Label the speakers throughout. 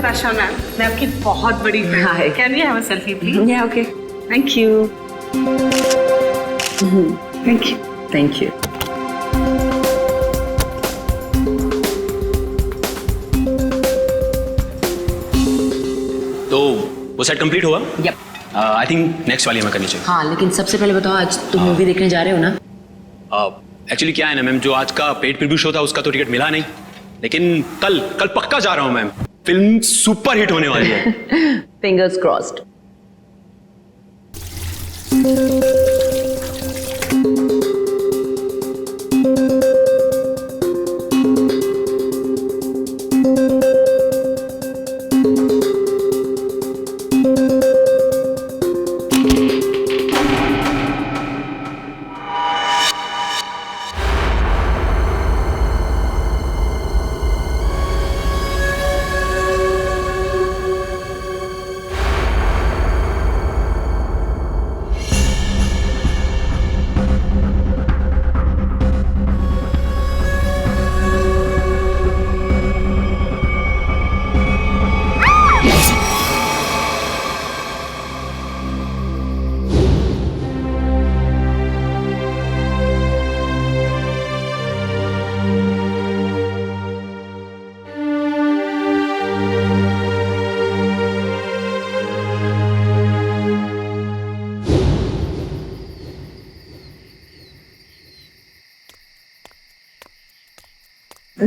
Speaker 1: Natasha ma'am, मैं आपकी बहुत बड़ी फैन हूँ। Can we have a selfie please?
Speaker 2: या okay,
Speaker 1: thank you.
Speaker 2: Thank you, thank you.
Speaker 3: तो वो सेट कंप्लीट हुआ?
Speaker 2: यप।
Speaker 3: आई थिंक नेक्स्ट वाली हमें करनी चाहिए।
Speaker 2: हाँ, लेकिन सबसे पहले बताओ, आज तुम मूवी देखने जा रहे हो ना?
Speaker 3: एक्चुअली क्या है ना मैम, जो आज का पेड प्रीव्यू शो था उसका तो टिकट मिला नहीं, लेकिन कल पक्का जा रहा हूँ मैम। फिल्म सुपर हिट होने वाली है।
Speaker 2: Fingers crossed.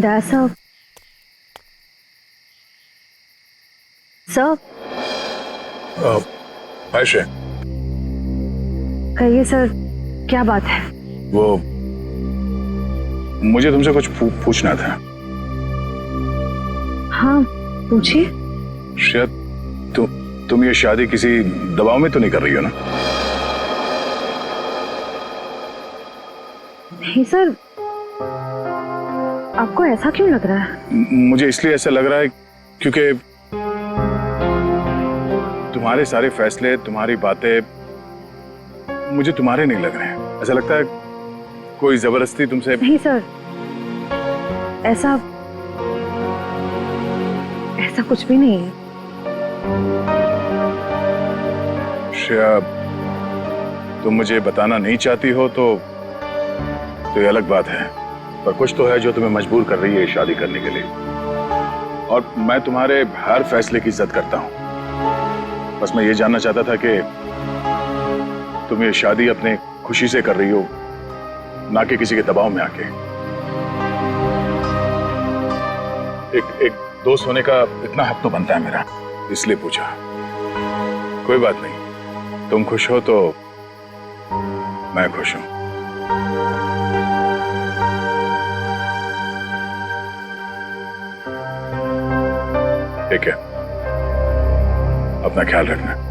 Speaker 4: Sir, sir
Speaker 5: Ayesha,
Speaker 4: कहिए सर, क्या बात है?
Speaker 5: वो मुझे तुमसे कुछ पूछना था।
Speaker 4: हाँ, पूछिए।
Speaker 5: शायद तुम ये शादी किसी दबाव में तो नहीं कर रही हो ना?
Speaker 4: नहीं सर, आपको ऐसा क्यों लग रहा है?
Speaker 5: मुझे इसलिए ऐसा लग रहा है क्योंकि तुम्हारे सारे फैसले, तुम्हारी बातें मुझे तुम्हारे नहीं लग रहे हैं। ऐसा लगता है कोई जबरदस्ती तुमसे।
Speaker 4: नहीं सर, ऐसा कुछ भी नहीं है।
Speaker 5: श्रेया, तुम मुझे बताना नहीं चाहती हो तो ये अलग बात है, पर कुछ तो है जो तुम्हें मजबूर कर रही है शादी करने के लिए। और मैं तुम्हारे हर फैसले की इज्जत करता हूं। बस मैं ये जानना चाहता था कि तुम ये शादी अपने खुशी से कर रही हो, ना कि किसी के दबाव में आके। एक दोस्त होने का इतना हक तो बनता है मेरा, इसलिए पूछा। कोई बात नहीं, तुम खुश हो तो मैं खुश हूं। ठीक है, अपना ख्याल रखना।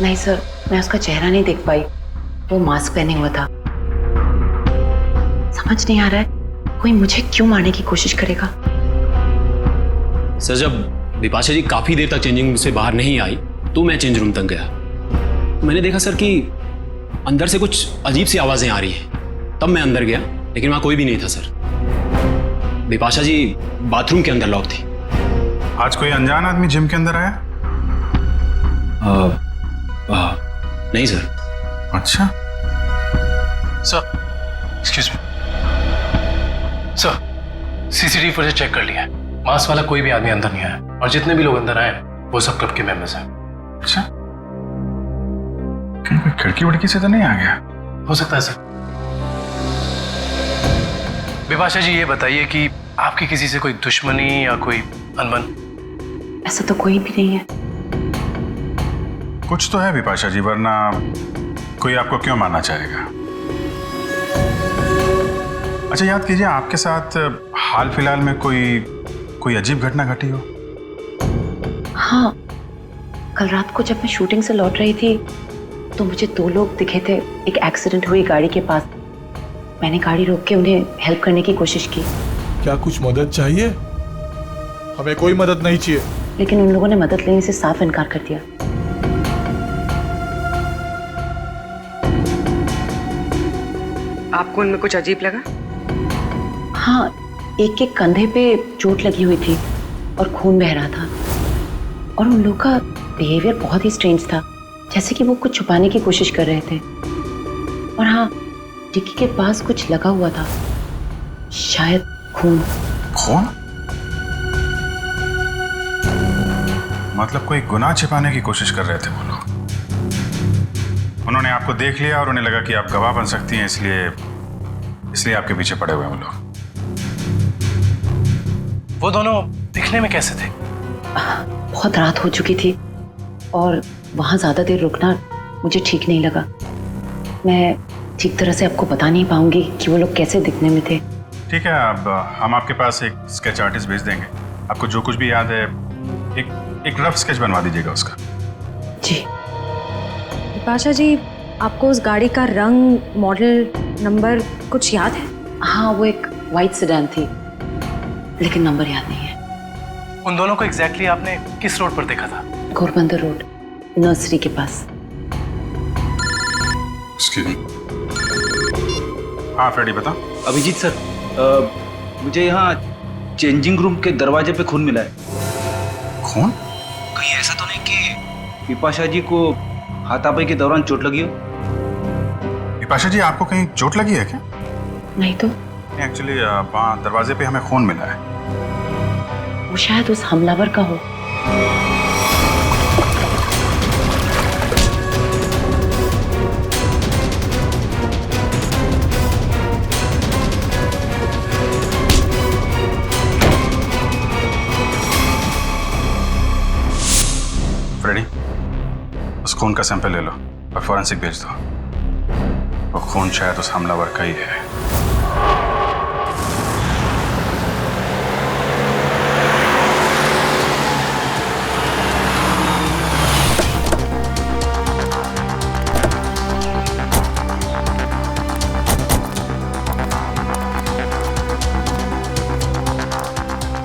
Speaker 2: नहीं सर, मैं उसका चेहरा नहीं देख पाई, वो मास्क पहने हुआ था। समझ नहीं आ रहा है कोई मुझे क्यों मारने की कोशिश करेगा।
Speaker 3: सर, जब बिपाशा जी काफी देर तक चेंजिंग रूम से बाहर नहीं आई तो मैं चेंज रूम तक गया। तो मैंने देखा सर कि अंदर से कुछ अजीब सी आवाजें आ रही हैं। तब मैं अंदर गया, लेकिन वहां कोई भी नहीं था सर। बिपाशा जी बाथरूम के अंदर लॉक थी।
Speaker 6: आज कोई अनजान आदमी जिम के अंदर आया?
Speaker 3: नहीं सर।
Speaker 6: अच्छा sir, excuse me sir, CCTV footage check कर लिया है। मास्क वाला कोई भी आदमी अंदर नहीं आया, और जितने भी लोग अंदर आए
Speaker 7: वो सब क्लब के मेंबर्स हैं।
Speaker 6: अच्छा, कहीं कोई खिड़की वड़की से तो नहीं आ गया?
Speaker 7: हो सकता है सर। विपाशा जी, ये बताइए कि आपकी किसी से कोई दुश्मनी या कोई अनबन?
Speaker 2: ऐसा तो कोई भी नहीं है।
Speaker 6: कुछ तो है विपाशा जी, वरना कोई आपको क्यों मानना चाहेगा? अच्छा, याद कीजिए, आपके साथ हाल फिलहाल में कोई अजीब घटना घटी हो?
Speaker 2: हाँ, कल रात को जब मैं शूटिंग से लौट रही थी तो मुझे 2 लोग दिखे थे एक एक्सीडेंट हुई गाड़ी के पास। मैंने गाड़ी रोक के उन्हें हेल्प करने की कोशिश की।
Speaker 8: क्या कुछ मदद चाहिए? हमें कोई मदद नहीं चाहिए।
Speaker 2: लेकिन उन लोगों ने मदद लेने से साफ इनकार कर दिया।
Speaker 1: आपको उनमें कुछ अजीब लगा?
Speaker 2: हाँ, एक के कंधे पे चोट लगी हुई थी और खून बह रहा था। और उन लोगों का बिहेवियर बहुत ही स्ट्रेंज था, जैसे कि वो कुछ छुपाने की कोशिश कर रहे थे। और हाँ, डिक्की के पास कुछ लगा हुआ था, शायद खून।
Speaker 6: खून? मतलब कोई गुनाह छिपाने की कोशिश कर रहे थे वो लोग। उन्होंने आपको देख लिया और उन्हें लगा कि आप गवाह बन सकती हैं, इसलिए आपके पीछे पड़े हुए हैं वो लोग।
Speaker 7: वो दोनों दिखने में कैसे थे?
Speaker 2: बहुत रात हो चुकी थी और वहाँ ज़्यादा देर रुकना मुझे ठीक नहीं लगा। मैं ठीक तरह से आपको बता नहीं पाऊंगी कि वो लोग कैसे दिखने में थे।
Speaker 6: ठीक है, अब हम आपके पास एक स्केच आर्टिस्ट भेज देंगे। आपको जो कुछ भी याद है एक रफ स्केच बनवा दीजिएगा उसका।
Speaker 2: जी।
Speaker 4: विपाशा जी, आपको उस गाड़ी का रंग, मॉडल, नंबर कुछ याद है?
Speaker 2: हाँ, वो एक वाइट सेडान थी, लेकिन नंबर याद नहीं है।
Speaker 7: उन दोनों को एग्जैक्टली आपने किस रोड पर देखा था?
Speaker 2: घोरबंदर रोड, नर्सरी के पास।
Speaker 6: हाँ फ्रेडी, बता।
Speaker 9: अभिजीत सर, मुझे यहाँ चेंजिंग रूम के दरवाजे पे खून मिला है।
Speaker 6: खून?
Speaker 9: कहीं ऐसा तो नहीं कि विपाशा जी को हाथापाई के दौरान चोट लगी हो?
Speaker 6: विपाशा जी, आपको कहीं चोट लगी है क्या?
Speaker 2: नहीं तो।
Speaker 6: एक्चुअली वहाँ दरवाजे पे हमें खून मिला है।
Speaker 2: वो शायद उस हमलावर का हो।
Speaker 6: फ्रेडी, उस खून का सैंपल ले लो और फॉरेंसिक भेज दो। वो खून शायद उस हमलावर का ही है।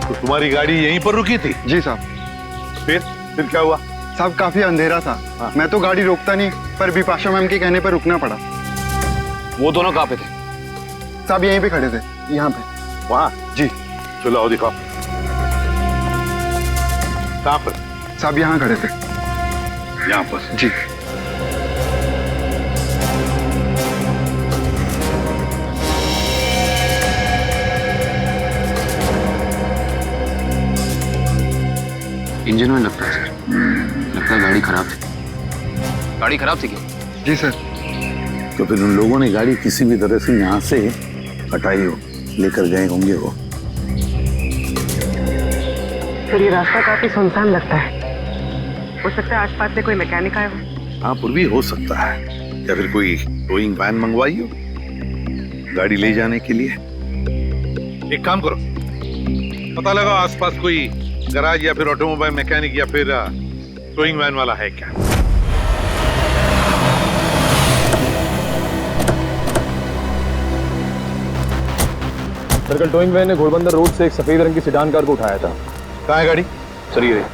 Speaker 5: तो तुम्हारी गाड़ी यहीं पर रुकी थी?
Speaker 10: जी साहब।
Speaker 5: फिर क्या हुआ?
Speaker 10: साहब, काफी अंधेरा था।
Speaker 5: हाँ।
Speaker 10: मैं तो गाड़ी रोकता नहीं, पर विपाशा मैम के कहने पर रुकना पड़ा।
Speaker 5: वो दोनों कहाँ पे थे?
Speaker 10: साहब यहीं पे खड़े थे, यहाँ पे।
Speaker 5: वहाँ?
Speaker 10: जी।
Speaker 5: चलो आओ दिखाओ। कहाँ पर?
Speaker 10: साहब यहाँ खड़े थे।
Speaker 5: यहाँ पर?
Speaker 10: जी।
Speaker 9: इंजन में लगता है सर। लगता है गाड़ी खराब थी। गाड़ी खराब थी क्या?
Speaker 10: जी सर।
Speaker 5: तो फिर उन लोगों ने गाड़ी किसी भी तरह से यहाँ से हटाई हो, लेकर गए होंगे वो।
Speaker 1: फिर ये रास्ता काफी सुनसान लगता है। हो सकता है आसपास से कोई मैकेनिक आया हो।
Speaker 5: हाँ, पूर्वी हो सकता है, या फिर कोई टोइंग वैन मंगवाई हो गाड़ी ले जाने के लिए। एक काम करो, पता लगाओ आसपास कोई गराज या फिर ऑटोमोबाइल मैकेनिक या फिर टोइंग वैन वाला है क्या।
Speaker 11: सर्कल टोइंग वैन ने घोड़बंदर रोड से एक सफेद रंग की सेडान कार को उठाया था।
Speaker 5: कहाँ है गाड़ी?
Speaker 11: सर ये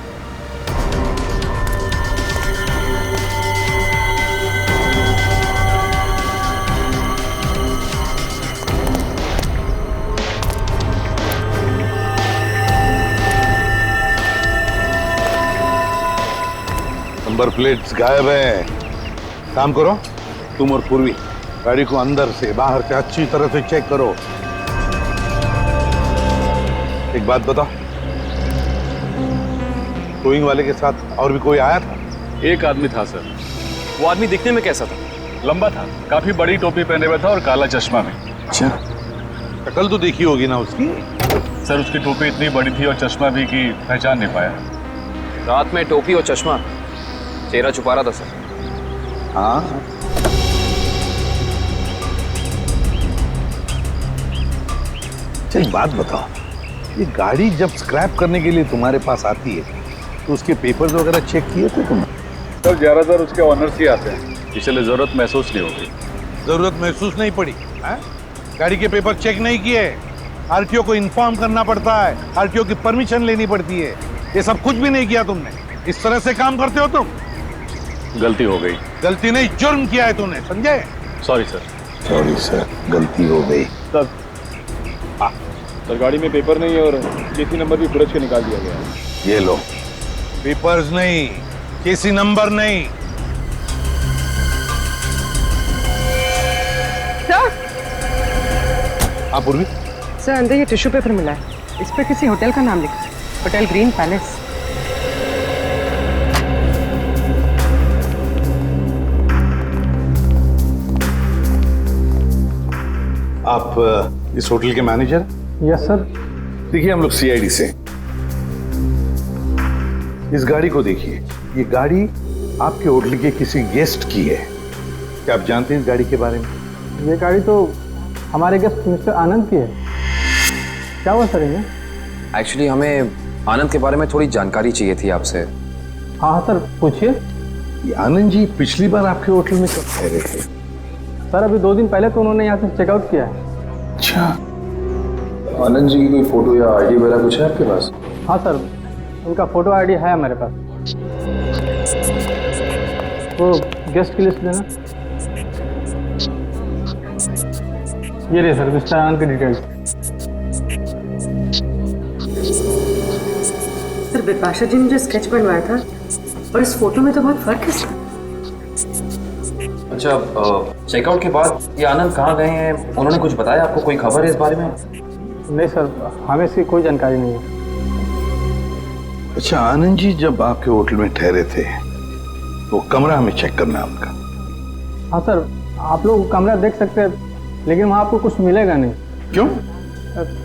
Speaker 5: नंबर प्लेट्स गायब हैं। काम करो, तुम और पूर्वी गाड़ी को अंदर से बाहर से अच्छी तरह से चेक करो। एक बात बताओ,
Speaker 12: टोइंग वाले के साथ और भी कोई आया था?
Speaker 11: एक आदमी था सर। वो आदमी दिखने में कैसा था?
Speaker 5: लंबा था, काफी बड़ी टोपी पहने हुआ था और काला चश्मा में।
Speaker 12: अच्छा, शक्ल तो देखी होगी ना उसकी?
Speaker 5: सर उसकी टोपी इतनी बड़ी थी और चश्मा भी कि पहचान नहीं पाया।
Speaker 11: रात में टोपी और चश्मा, चेहरा छुपा रहा था सर।
Speaker 12: हाँ, एक बात बताओ, ये गाड़ी जब स्क्रैप करने के लिए तुम्हारे पास आती है तो उसके पेपर्स वगैरह चेक किए थे तुमने?
Speaker 5: सर ज्यादातर उसके ऑनर्स ही आते हैं, इसलिए जरूरत महसूस नहीं होगी।
Speaker 12: जरूरत महसूस नहीं पड़ी है? गाड़ी के पेपर चेक नहीं किए? आरटीओ को इन्फॉर्म करना पड़ता है, आरटीओ की परमिशन लेनी पड़ती है, ये सब कुछ भी नहीं किया तुमने। इस तरह से काम करते हो तुम?
Speaker 5: गलती हो गई।
Speaker 12: गलती नहीं, जुर्म किया है तुमने, समझे?
Speaker 5: Sorry sir.
Speaker 12: सॉरी सर, गलती हो गई।
Speaker 11: सर सर गाड़ी में पेपर नहीं है और केसी नंबर भी फुरज के निकाल दिया गया है।
Speaker 12: ये लो, पेपर्स नहीं, केसी नंबर नहीं।
Speaker 1: सर
Speaker 12: पूर्वी,
Speaker 1: सर अंदर ये टिश्यू पेपर मिला है, इस पर किसी होटल का नाम लिखा है, होटल ग्रीन पैलेस।
Speaker 12: आप इस होटल के मैनेजर?
Speaker 11: Yes sir.
Speaker 12: देखिए, हम लोग सीआईडी से। इस गाड़ी को देखिए, ये गाड़ी आपके होटल के किसी गेस्ट की है। क्या आप जानते हैं इस गाड़ी के बारे में?
Speaker 11: ये गाड़ी तो हमारे गेस्ट मिस्टर आनंद की है। क्या हुआ सर ये?
Speaker 9: एक्चुअली हमें आनंद के बारे में थोड़ी जानकारी चाहिए थी आपसे।
Speaker 11: हाँ हाँ सर, पूछिए।
Speaker 12: ये आनंद जी पिछली बार आपके होटल में कब ठहरे थे?
Speaker 11: सर अभी 2 दिन पहले तो उन्होंने यहाँ से चेकआउट किया है।
Speaker 12: अच्छा,
Speaker 11: आनंद जी की कोई फोटो या आईडी वगैरह कुछ है आपके पास? हाँ सर, उनका फोटो आईडी है हमारे पास। वो गेस्ट की लिस्ट देना। ये रही सर मिस्टर आनंद की डिटेल्स।
Speaker 1: सर बिपाशा जी ने जो स्केच बनवाया था और इस फोटो में तो बहुत फर्क है सर।
Speaker 9: अच्छा, चेकआउट के बाद ये आनंद कहाँ गए हैं, उन्होंने कुछ बताया आपको? कोई खबर है इस बारे में?
Speaker 11: नहीं सर, हमें इसकी कोई जानकारी नहीं है।
Speaker 12: अच्छा, आनंद जी जब आपके होटल में ठहरे थे वो कमरा हमें चेक करना है उनका।
Speaker 11: हाँ सर, आप लोग कमरा देख सकते हैं, लेकिन वहाँ आपको कुछ मिलेगा नहीं।
Speaker 12: क्यों?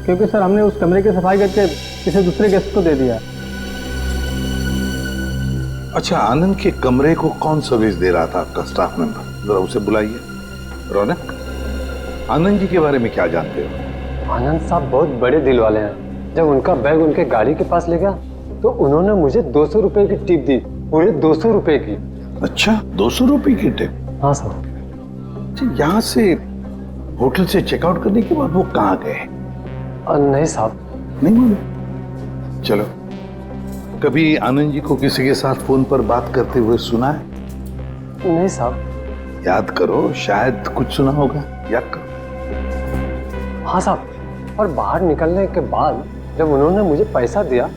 Speaker 11: क्योंकि सर हमने उस कमरे की सफाई करके किसी दूसरे गेस्ट को दे दिया।
Speaker 12: अच्छा, आनंद के कमरे को कौन सर्विस दे रहा था आपका स्टाफ मेंबर? जरा उसे बुलाइए। रौनक, आनंद जी के बारे में क्या जानते हो?
Speaker 13: आनंद साहब बहुत बड़े दिल वाले हैं। जब उनका बैग उनके गाड़ी के पास ले गया तो उन्होंने मुझे 200 रुपए की टिप दी, पूरे 200 रुपए की।
Speaker 12: अच्छा, 200 रुपए की टिप?
Speaker 13: हाँ सर।
Speaker 12: यहाँ से होटल से चेकआउट करने के बाद वो कहाँ गए?
Speaker 13: नहीं साहब,
Speaker 12: नहीं मालूम। चलो, कभी आनंद जी को किसी के साथ फोन पर बात करते हुए सुना है?
Speaker 13: नहीं साहब।
Speaker 12: याद करो, शायद कुछ सुना होगा, याद करो।
Speaker 13: हाँ साहब, और बाहर निकलने के बाद जब उन्होंने मुझे पैसा दिया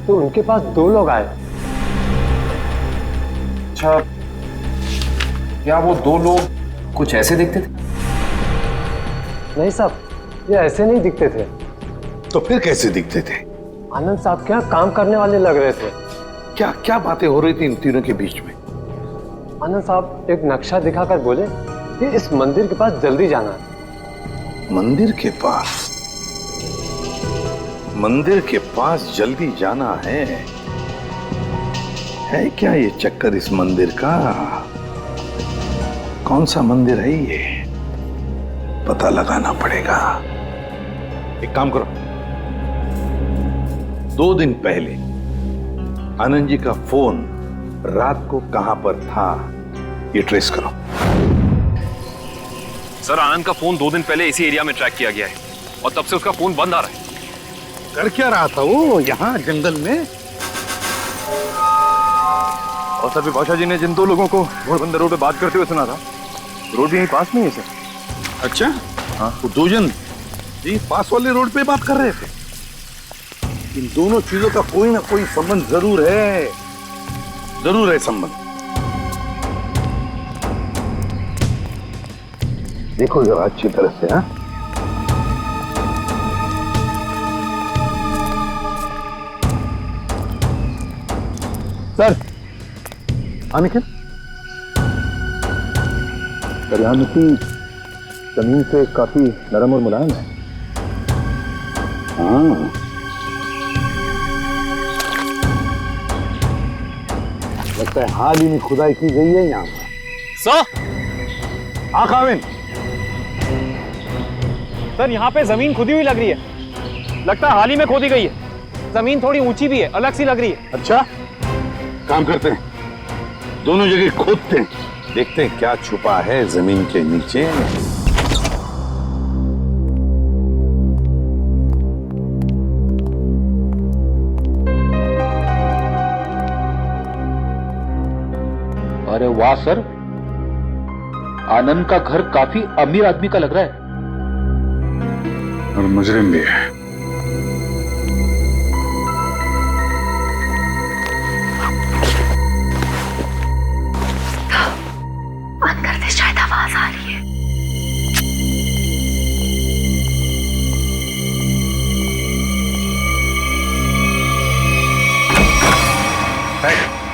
Speaker 13: तो उनके पास 2 लोग आए।
Speaker 9: अच्छा, क्या वो 2 लोग कुछ ऐसे दिखते थे?
Speaker 13: नहीं साहब, ये ऐसे नहीं दिखते थे।
Speaker 12: तो फिर कैसे दिखते थे?
Speaker 13: आनंद साहब के यहाँ काम करने वाले लग रहे थे।
Speaker 12: क्या क्या बातें हो रही थी इन तीनों के बीच में?
Speaker 13: आनंद साहब एक नक्शा दिखाकर बोले कि इस मंदिर के पास जल्दी जाना है।
Speaker 12: मंदिर के पास? मंदिर के पास जल्दी जाना है क्या ये चक्कर इस मंदिर का? कौन सा मंदिर है ये? पता लगाना पड़ेगा। एक काम करो, 2 दिन पहले आनंद जी का फोन रात को कहां पर था ये ट्रेस करो।
Speaker 11: सर आनंद का फोन 2 दिन पहले इसी एरिया में ट्रैक किया गया है और तब से उसका फोन बंद आ रहा है।
Speaker 12: कर क्या रहा था वो यहाँ जंगल में?
Speaker 11: और सर बिपाशा जी ने जिन 2 लोगों को घोड़बंदर रोड पे बात करते हुए सुना था, रोड भी यहीं पास में है सर।
Speaker 12: अच्छा, हाँ, वो 2 जन जी पास वाले रोड पे बात कर रहे थे। इन दोनों चीजों का कोई ना कोई संबंध जरूर है, जरूर है संबंध। देखो जरा अच्छी तरह से। हाँ,
Speaker 11: हाँ निखिल, दरियान मिट्टी जमीन से काफी नरम और मुलायम है। हाँ, लगता है हाल ही में खुदाई की गई है यहाँ पर।
Speaker 14: सर,
Speaker 11: हाँ खाविन,
Speaker 14: सर यहाँ पे जमीन खुदी हुई लग रही है। लगता है हाल ही में खोदी गई है। जमीन थोड़ी ऊंची भी है, अलग सी लग रही है।
Speaker 11: अच्छा, काम करते हैं, दोनों जगह खोदते हैं, देखते हैं क्या छुपा है जमीन के नीचे।
Speaker 15: अरे वाह सर, आनंद का घर काफी अमीर आदमी का लग रहा है।
Speaker 6: और मुजरिम भी है।
Speaker 2: अंदर से शायद आवाज आ रही है।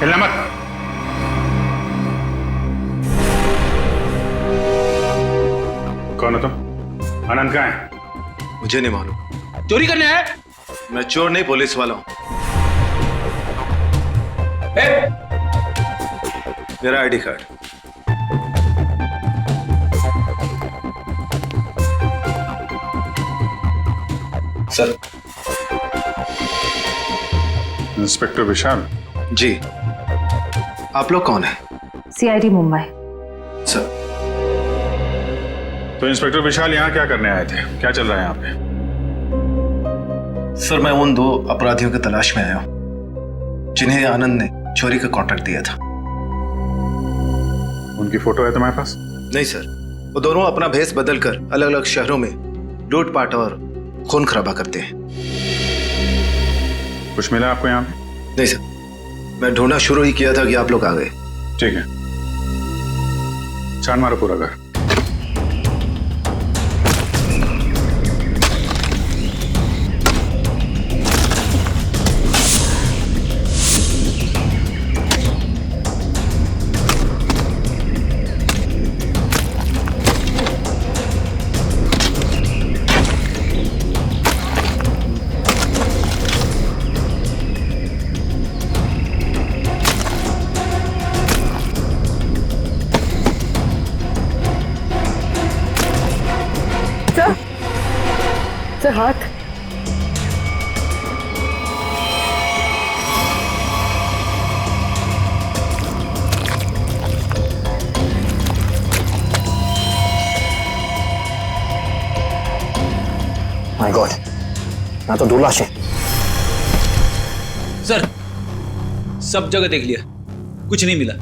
Speaker 6: हिलना मत। कौन हो तुम? आनंद कहाँ है?
Speaker 16: मुझे नहीं मालूम। चोरी करने आए? मैं चोर नहीं, पुलिस वाला हूं। मेरा आईडी कार्ड। सर।
Speaker 6: इंस्पेक्टर विशाल।
Speaker 16: जी। आप लोग कौन है?
Speaker 4: CID मुंबई।
Speaker 16: सर।
Speaker 6: तो इंस्पेक्टर विशाल यहाँ क्या करने आए थे? क्या चल रहा है यहाँ पे?
Speaker 16: सर, मैं उन 2 अपराधियों की तलाश में आया हूं जिन्हें आनंद ने चोरी का कॉन्ट्रैक्ट दिया था।
Speaker 6: उनकी फोटो है तुम्हारे पास?
Speaker 16: नहीं सर, वो दोनों अपना भेस बदलकर अलग अलग शहरों में लूटपाट और खून खराबा करते हैं।
Speaker 6: कुछ मिला आपको यहाँ पे?
Speaker 16: नहीं सर, मैं ढूंढना शुरू ही किया था कि आप लोग आ गए।
Speaker 6: ठीक है, छान मारो पूरा घर।
Speaker 1: सर, हाथ।
Speaker 14: माय गॉड, यहाँ तो 2 लाशें।
Speaker 15: सर, सब जगह देख लिया, कुछ नहीं मिला।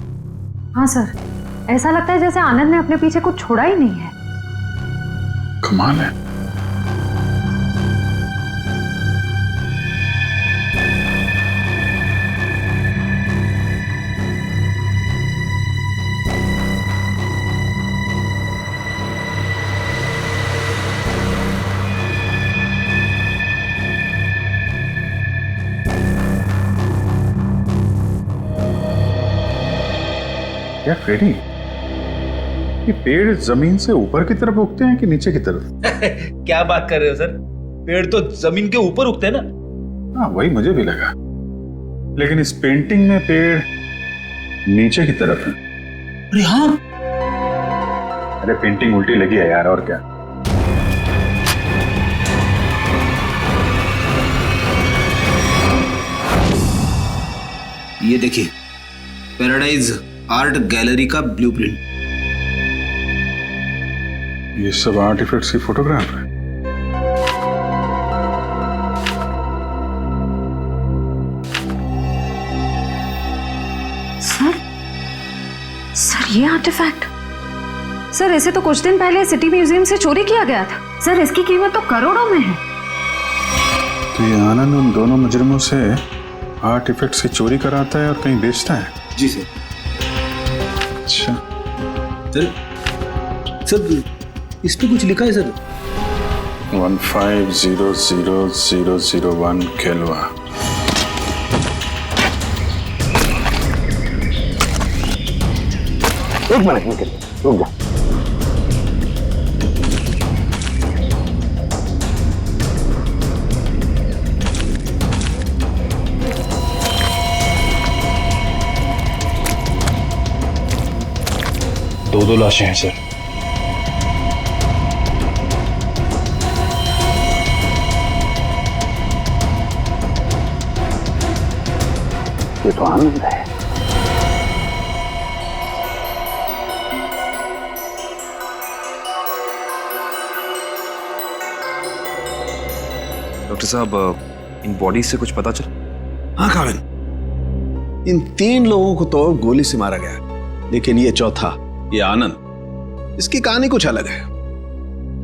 Speaker 4: हाँ सर, ऐसा लगता है जैसे आनंद ने अपने पीछे कुछ छोड़ा ही नहीं है।
Speaker 6: कमाल है। क्या फ्रेडी, ये पेड़ जमीन से ऊपर की तरफ उगते हैं कि नीचे की तरफ?
Speaker 15: क्या बात कर रहे हो सर, पेड़ तो जमीन के ऊपर उगते हैं ना।
Speaker 6: हाँ, वही मुझे भी लगा, लेकिन इस पेंटिंग में पेड़ नीचे की तरफ है।
Speaker 15: अरे हाँ,
Speaker 6: अरे पेंटिंग उल्टी लगी है यार, और क्या।
Speaker 15: ये देखिए, पैराडाइज आर्ट गैलरी का ब्लूप्रिंट।
Speaker 6: ये सब आर्टिफैक्ट्स की फोटोग्राफ है।
Speaker 4: सर ये आर्टिफैक्ट, सर इसे तो कुछ दिन पहले सिटी म्यूजियम से चोरी किया गया था। सर इसकी कीमत तो करोड़ों में है।
Speaker 6: तो ये आनंद उन दोनों मुजरिमों से आर्टिफैक्ट्स की चोरी कराता है और कहीं बेचता है?
Speaker 15: जी सर।
Speaker 6: अच्छा
Speaker 15: सर, इस पे कुछ लिखा है सर।
Speaker 6: 15000001 केल्वा।
Speaker 11: एक मिनट निकल, रुक जा। दो लाशें हैं सर। ये तो आनंद है।
Speaker 9: डॉक्टर साहब, इन बॉडीज से कुछ पता चला?
Speaker 17: हाँ काविन, इन 3 लोगों को तो गोली से मारा गया, लेकिन ये चौथा, ये आनंद, इसकी कहानी कुछ अलग है।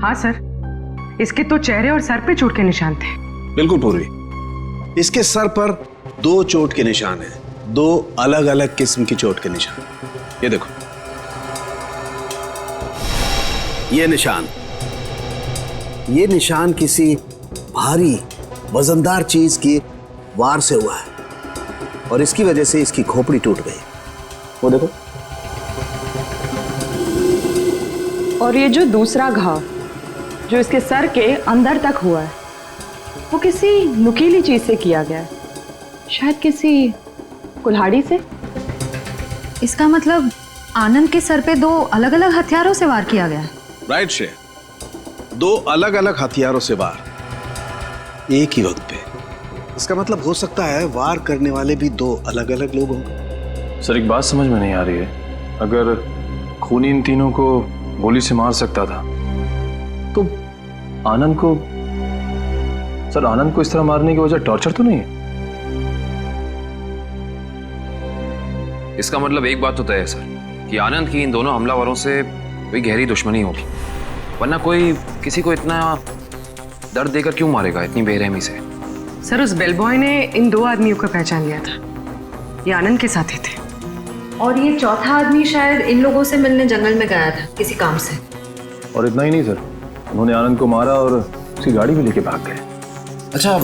Speaker 1: हाँ सर, इसके तो चेहरे और सर पे चोट के निशान थे।
Speaker 17: बिल्कुल पूर्वी, इसके सर पर 2 चोट के निशान हैं, 2 अलग अलग किस्म की चोट के निशान। ये देखो, ये निशान किसी भारी वजनदार चीज की वार से हुआ है और इसकी वजह से इसकी खोपड़ी टूट गई। वो देखो।
Speaker 18: और ये जो दूसरा घाव जो इसके सर के अंदर तक हुआ है, वो किसी नुकीली चीज से किया गया है, शायद किसी कुल्हाड़ी से।
Speaker 4: इसका मतलब आनंद के सर पे 2 अलग अलग हथियारों से वार किया गया है।
Speaker 17: राइट श्रेया, 2 अलग अलग हथियारों से वार एक ही वक्त पे। इसका मतलब हो सकता है वार करने वाले भी 2 अलग अलग लोग होंगे।
Speaker 11: सर एक बात समझ में नहीं आ रही है, अगर खूनी इन तीनों को गोली से मार सकता था तो आनंद को, सर आनंद को इस तरह मारने की वजह टॉर्चर तो नहीं है?
Speaker 9: इसका मतलब एक बात तो तय है सर कि आनंद की इन दोनों हमलावरों से कोई गहरी दुश्मनी होगी, वरना कोई किसी को इतना दर्द देकर क्यों मारेगा इतनी बेरहमी से?
Speaker 1: सर उस बेलबॉय ने इन 2 आदमियों को पहचान लिया था, ये आनंद के साथी थे।
Speaker 4: और ये चौथा आदमी शायद इन लोगों से मिलने जंगल में गया था किसी काम से।
Speaker 11: और इतना ही नहीं सर, उन्होंने आनंद को मारा और उसकी गाड़ी भी लेके भाग गए।
Speaker 9: अच्छा,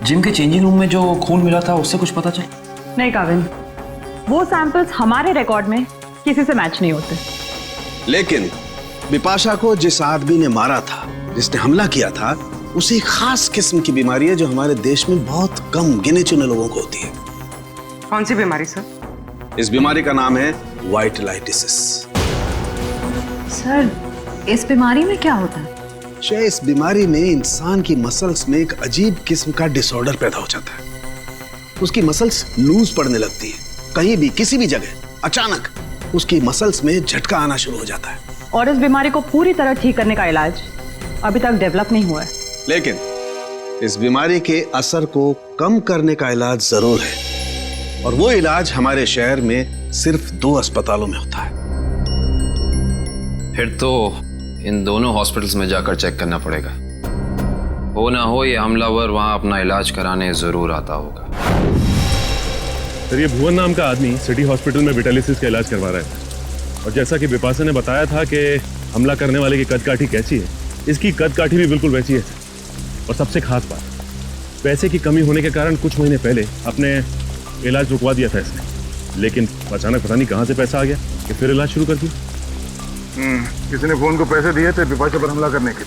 Speaker 9: जिम के चेंजिंग रूम में जो खून मिला था उससे कुछ पता चला?
Speaker 18: नहीं काविन, वो सैंपल्स हमारे रिकॉर्ड में किसी से मैच नहीं होते।
Speaker 17: लेकिन बिपाशा को जिस आदमी ने मारा था, जिसने हमला किया था, उसे एक खास किस्म की बीमारी है जो हमारे देश में बहुत कम गिने चुने लोगों को होती है।
Speaker 1: कौन सी बीमारी सर?
Speaker 17: इस बीमारी का नाम है वाइटलाइटिसिस।
Speaker 4: सर इस बीमारी में क्या होता है?
Speaker 17: इस बीमारी में इंसान की मसल्स में एक अजीब किस्म का डिसऑर्डर पैदा हो जाता है। उसकी मसल्स लूज पड़ने लगती है, कहीं भी किसी भी जगह अचानक उसकी मसल्स में झटका आना शुरू हो जाता है।
Speaker 18: और इस बीमारी को पूरी तरह ठीक करने का इलाज अभी तक डेवलप नहीं हुआ है।
Speaker 17: लेकिन इस बीमारी के असर को कम करने का इलाज जरूर है, और वो इलाज हमारे शहर में सिर्फ 2 अस्पतालों में होता है।
Speaker 9: फिर तो इन दोनों हॉस्पिटल्स में जाकर चेक करना पड़ेगा। हो ना हो ये हमलावर वहां अपना इलाज कराने जरूर आता होगा।
Speaker 19: सर ये भुवन नाम का आदमी सिटी हॉस्पिटल में विटालिसिस का इलाज करवा रहा है, और जैसा कि बिपाशा ने बताया था कि हमला करने वाले की कदकाठी कैसी है, इसकी कदकाठी भी बिल्कुल वैसी है। और सबसे खास बात, पैसे की कमी होने के कारण कुछ महीने पहले अपने इलाज रुकवा दिया था इसने, लेकिन अचानक पता नहीं कहाँ से पैसा आ गया कि फिर इलाज शुरू कर दिया।
Speaker 12: किसी ने फोन को पैसे दिए थे बिपाशा पर हमला करने के।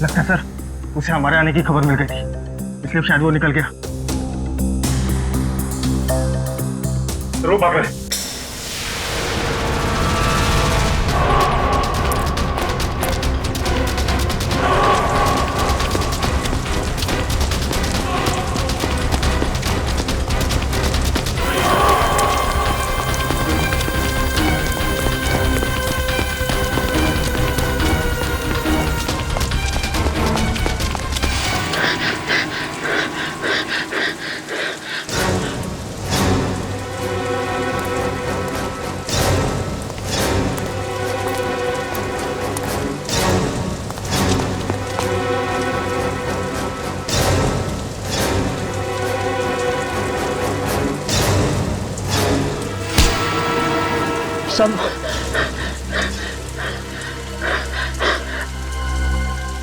Speaker 20: लगता है सर उसे हमारे आने की खबर मिल गई थी, इसलिए शायद वो निकल गया।
Speaker 12: रो भाग रहे।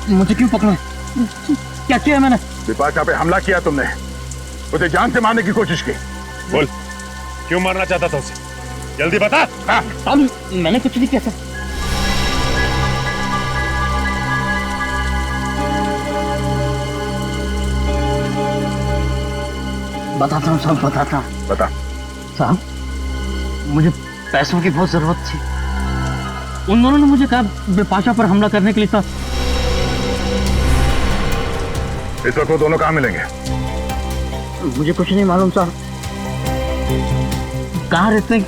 Speaker 20: मुझे क्यों पकड़ा? क्या किया मैंने?
Speaker 5: बिपाशा पे हमला किया तुमने, उसे जान से मारने की कोशिश की।
Speaker 19: बोल, क्यों मारना चाहता था उसे? जल्दी बता।
Speaker 20: मैंने कुछ नहीं किया सर। बताता हूँ साहब, बताता हूँ।
Speaker 5: बता।
Speaker 20: साहब, मुझे पैसों की बहुत जरूरत थी। उन दोनों ने मुझे कहा बिपाशा पर हमला करने के लिए था।
Speaker 5: इस वक्त वो दोनों कहाँ मिलेंगे?
Speaker 20: मुझे कुछ नहीं मालूम साहब, कहाँ रहते हैं,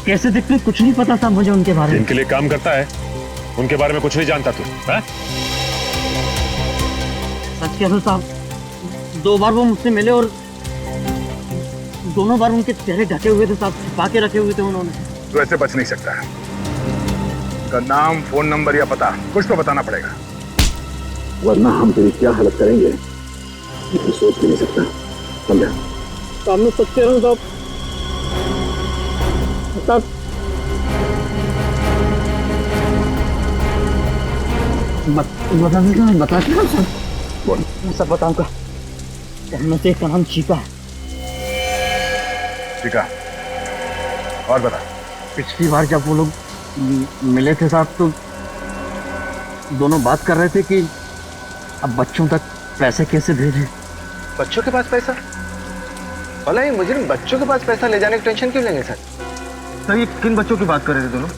Speaker 20: कैसे दिखते हैं, कुछ नहीं पता था मुझे उनके बारे में।
Speaker 19: इनके लिए काम करता है, उनके बारे में कुछ नहीं जानता तू?
Speaker 20: सच कह रहा हूं साहब, 2 बार वो मुझसे मिले और दोनों बार उनके चेहरे ढके हुए थे साहब, छिपा के रखे हुए थे उन्होंने।
Speaker 5: तो ऐसे बच नहीं सकता है। का नाम, फोन नंबर या पता कुछ तो बताना पड़ेगा, वरना हम तेरी क्या हालत करेंगे ये सोच भी नहीं सकता। समझा?
Speaker 20: सामने सच कह रहा हूं साहब, बता सर।
Speaker 5: बोल।
Speaker 20: मैं सब बताऊंगा। उनमें से एक का नाम चीका है।
Speaker 5: चीका? और बता।
Speaker 20: पिछली बार जब वो लोग मिले थे साहब तो दोनों बात कर रहे थे कि अब बच्चों तक पैसे कैसे भेजें।
Speaker 16: बच्चों के पास पैसा? भला ये मुजरिम बच्चों के पास पैसा ले जाने की टेंशन क्यों लेंगे सर?
Speaker 20: सर ये किन बच्चों की बात कर रहे थे दोनों?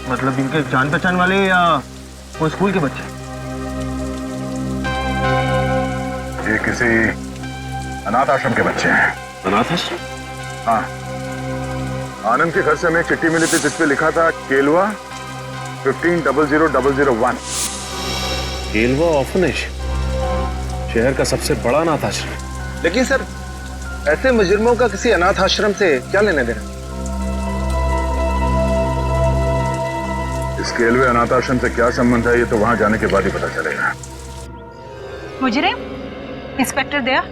Speaker 20: मतलब इनके जान पहचान वाले या वो स्कूल के बच्चे?
Speaker 5: ये किसी अनाथ आश्रम के बच्चे हैं।
Speaker 19: अनाथ आश्रम?
Speaker 5: हाँ, आनंद के घर से हमें एक चिट्ठी मिली थी जिसपे लिखा था केलवा 150001।
Speaker 19: केलवा ऑर्फनेज, शहर का सबसे बड़ा अनाथ आश्रम।
Speaker 16: लेकिन सर ऐसे मुजरिमों का किसी अनाथ आश्रम से क्या लेने देना?
Speaker 5: इस केलवे अनाथ आश्रम से क्या संबंध है ये तो वहां जाने के बाद ही पता चलेगा।
Speaker 21: मुजरिम? इंस्पेक्टर दया,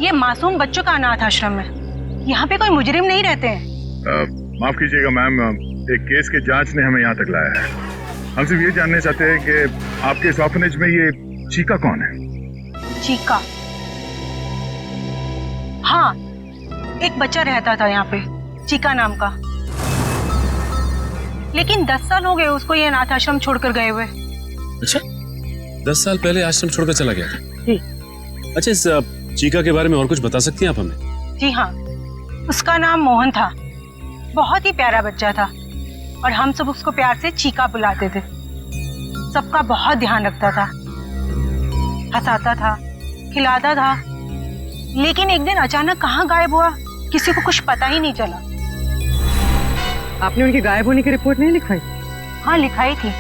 Speaker 21: ये मासूम बच्चों का अनाथ आश्रम है, यहाँ पे कोई मुजरिम नहीं रहते हैं।
Speaker 5: माफ कीजिएगा मैम, एक केस के जांच ने हमें यहाँ तक लाया है। हम सिर्फ ये जानना चाहते हैं कि आपके इस ऑर्फनेज में ये चीका कौन है?
Speaker 21: चीका? हाँ, एक बच्चा रहता था यहाँ पे, चीका नाम का। लेकिन 10 साल हो गए उसको ये अनाथ आश्रम छोड़कर गए हुए।
Speaker 19: अच्छा, 10 साल पहले आश्रम छोड़कर चला गया था?
Speaker 21: जी।
Speaker 19: अच्छा, इस चीका के बारे में और कुछ बता सकती हैं आप हमें?
Speaker 21: जी हाँ, उसका नाम मोहन था, बहुत ही प्यारा बच्चा था और हम सब उसको प्यार से चीका बुलाते थे। सबका बहुत ध्यान रखता था, हंसाता था, खिलाता था। लेकिन एक दिन अचानक कहाँ गायब हुआ किसी को कुछ पता ही नहीं चला।
Speaker 1: आपने उनके गायब होने की रिपोर्ट नहीं लिखवाई?
Speaker 21: हाँ, लिखाई थी,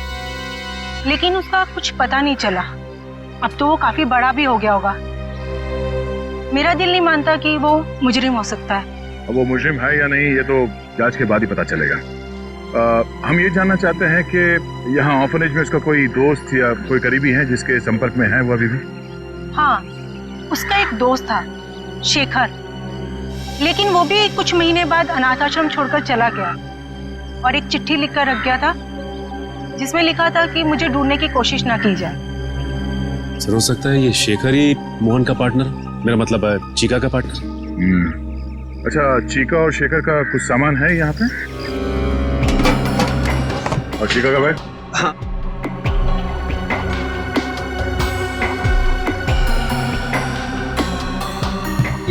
Speaker 21: लेकिन उसका कुछ पता नहीं चला। अब तो वो काफी बड़ा भी हो गया होगा। मेरा दिल नहीं मानता कि वो मुजरिम हो सकता है।
Speaker 5: अब वो मुजरिम है या नहीं ये तो जांच के बाद ही पता चलेगा। हम ये जानना चाहते हैं कि यहाँ ऑर्फनेज में उसका कोई दोस्त या कोई करीबी है जिसके संपर्क में है वो अभी भी?
Speaker 21: हाँ, उसका एक दोस्त था, शेखर, लेकिन वो भी कुछ महीने बाद अनाथ आश्रम छोड़कर चला गया और एक चिट्ठी लिखकर रख गया था जिसमें लिखा था कि मुझे ढूंढने की कोशिश ना की जाए।
Speaker 19: सर, हो सकता है ये शेखर ही मोहन का पार्टनर, मेरा मतलब है चीका का पार्टनर।
Speaker 5: अच्छा, चीका और शेखर का कुछ सामान है यहाँ पे? और चीका का बैग?
Speaker 16: हाँ।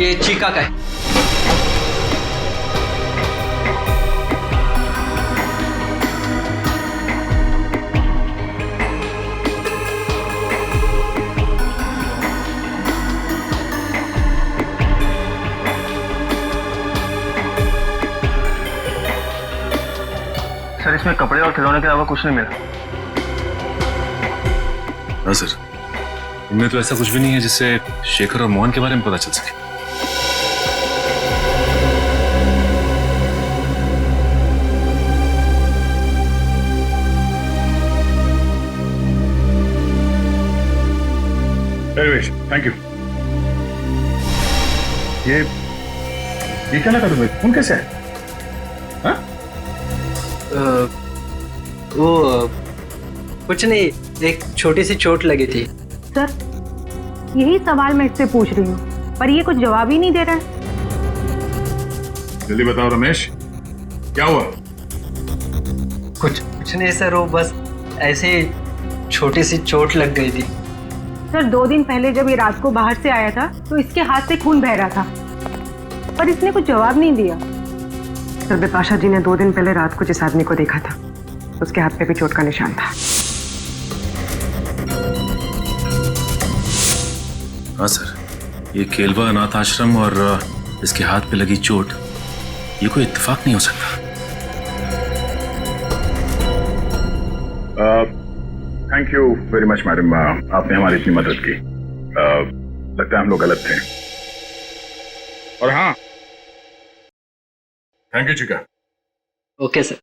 Speaker 22: ये चीका का है।
Speaker 20: सर इसमें कपड़े और खिलौने के अलावा कुछ नहीं मिला।
Speaker 19: हाँ सर, इनमें तो ऐसा कुछ भी नहीं है जिससे शेखर और मोहन के बारे में पता चल सके।
Speaker 5: Thank you. ये क्या लगा तुम्हें? फोन कैसे है? हाँ?
Speaker 22: वो कुछ नहीं, एक छोटी सी चोट लगी थी।
Speaker 21: सर, यही सवाल मैं इससे पूछ रही हूँ, पर ये कुछ जवाब ही नहीं दे रहा है।
Speaker 5: जल्दी बताओ रमेश, क्या हुआ?
Speaker 22: कुछ नहीं सर, वो बस ऐसे ही छोटी सी चोट लग गई थी।
Speaker 21: सर, 2 दिन पहले जब ये रात को बाहर से आया था तो इसके हाथ से खून बह रहा था, पर इसने कुछ जवाब नहीं दिया। सर, बिपाशा जी ने 2 दिन पहले रात को जिस आदमी को देखा था, उसके हाथ पे भी चोट का निशान था।
Speaker 19: हाँ सर, ये केलवा अनाथ आश्रम और इसके हाथ पे लगी चोट, ये कोई इत्तेफाक नहीं हो सकता।
Speaker 5: Thank you very much madam, आपने हमारी इतनी मदद की। लगता है हम लोग गलत थे। और हाँ, थैंक यू चिका।
Speaker 22: Okay sir.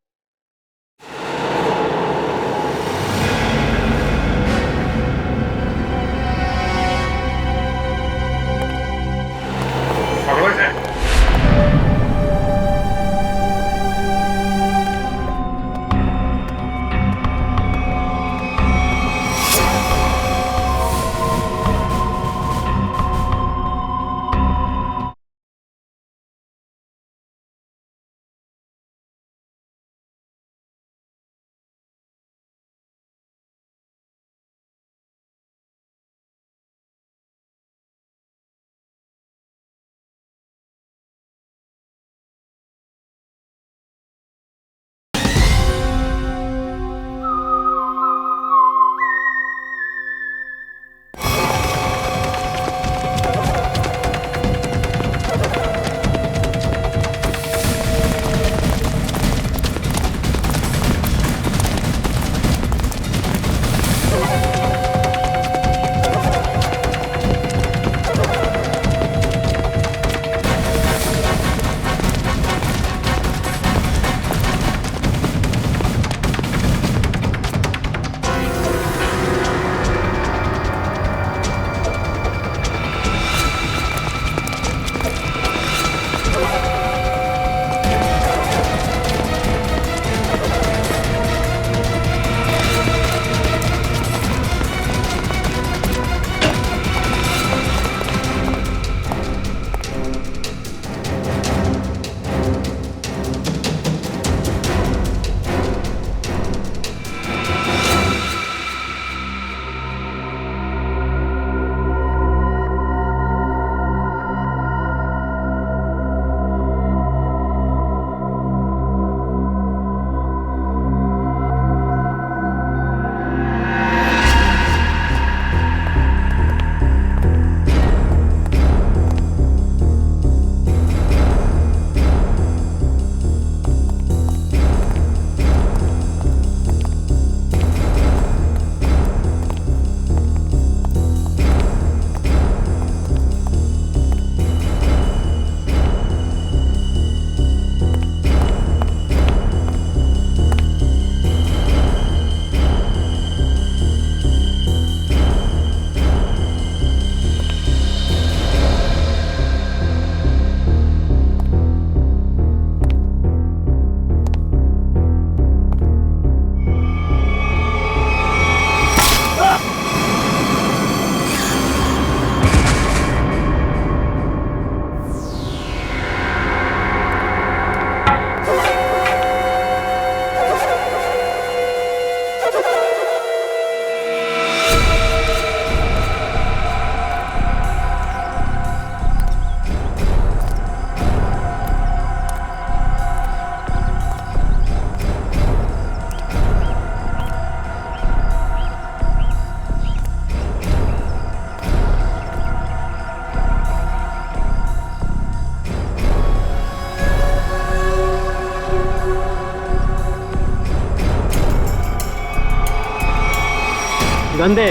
Speaker 14: गंदे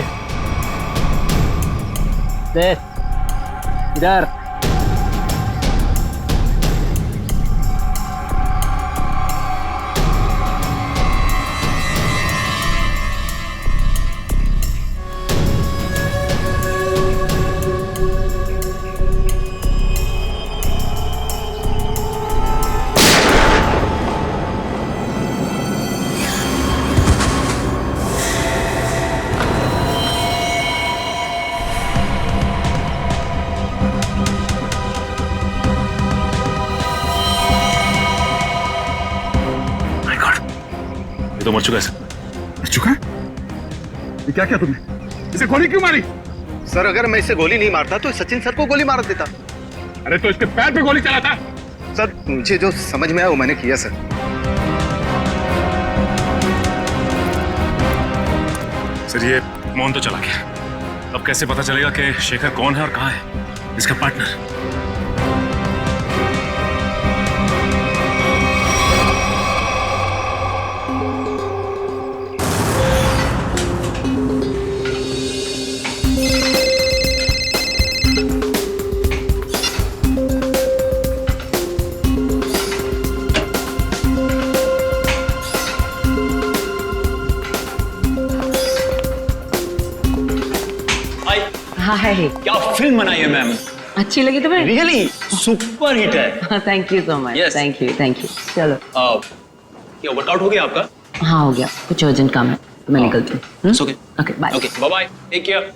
Speaker 14: दे इधर।
Speaker 19: तो मर चुका है सर।
Speaker 12: मर चुका है? ये क्या किया तुमने? इसे गोली क्यों मारी?
Speaker 16: सर अगर मैं इसे गोली नहीं मारता तो सचिन सर को गोली मार देता।
Speaker 12: अरे तो इसके पैर पे गोली चलाता।
Speaker 16: सर मुझे जो समझ में आया वो मैंने किया सर।
Speaker 19: सर ये मोहन तो चला गया, अब कैसे पता चलेगा कि शेखर कौन है और कहाँ है इसका पार्टनर?
Speaker 2: हाय।
Speaker 15: क्या फिल्म बनाई है मैम?
Speaker 2: अच्छी लगी तुम्हें?
Speaker 15: रियली सुपर हिट है।
Speaker 2: Thank you so much. Thank you. चलो
Speaker 15: क्या वर्कआउट हो गया आपका?
Speaker 2: हाँ हो गया, कुछ अर्जेंट काम है तो मैं निकलती हूँ। Okay bye.
Speaker 15: Okay bye bye, take care.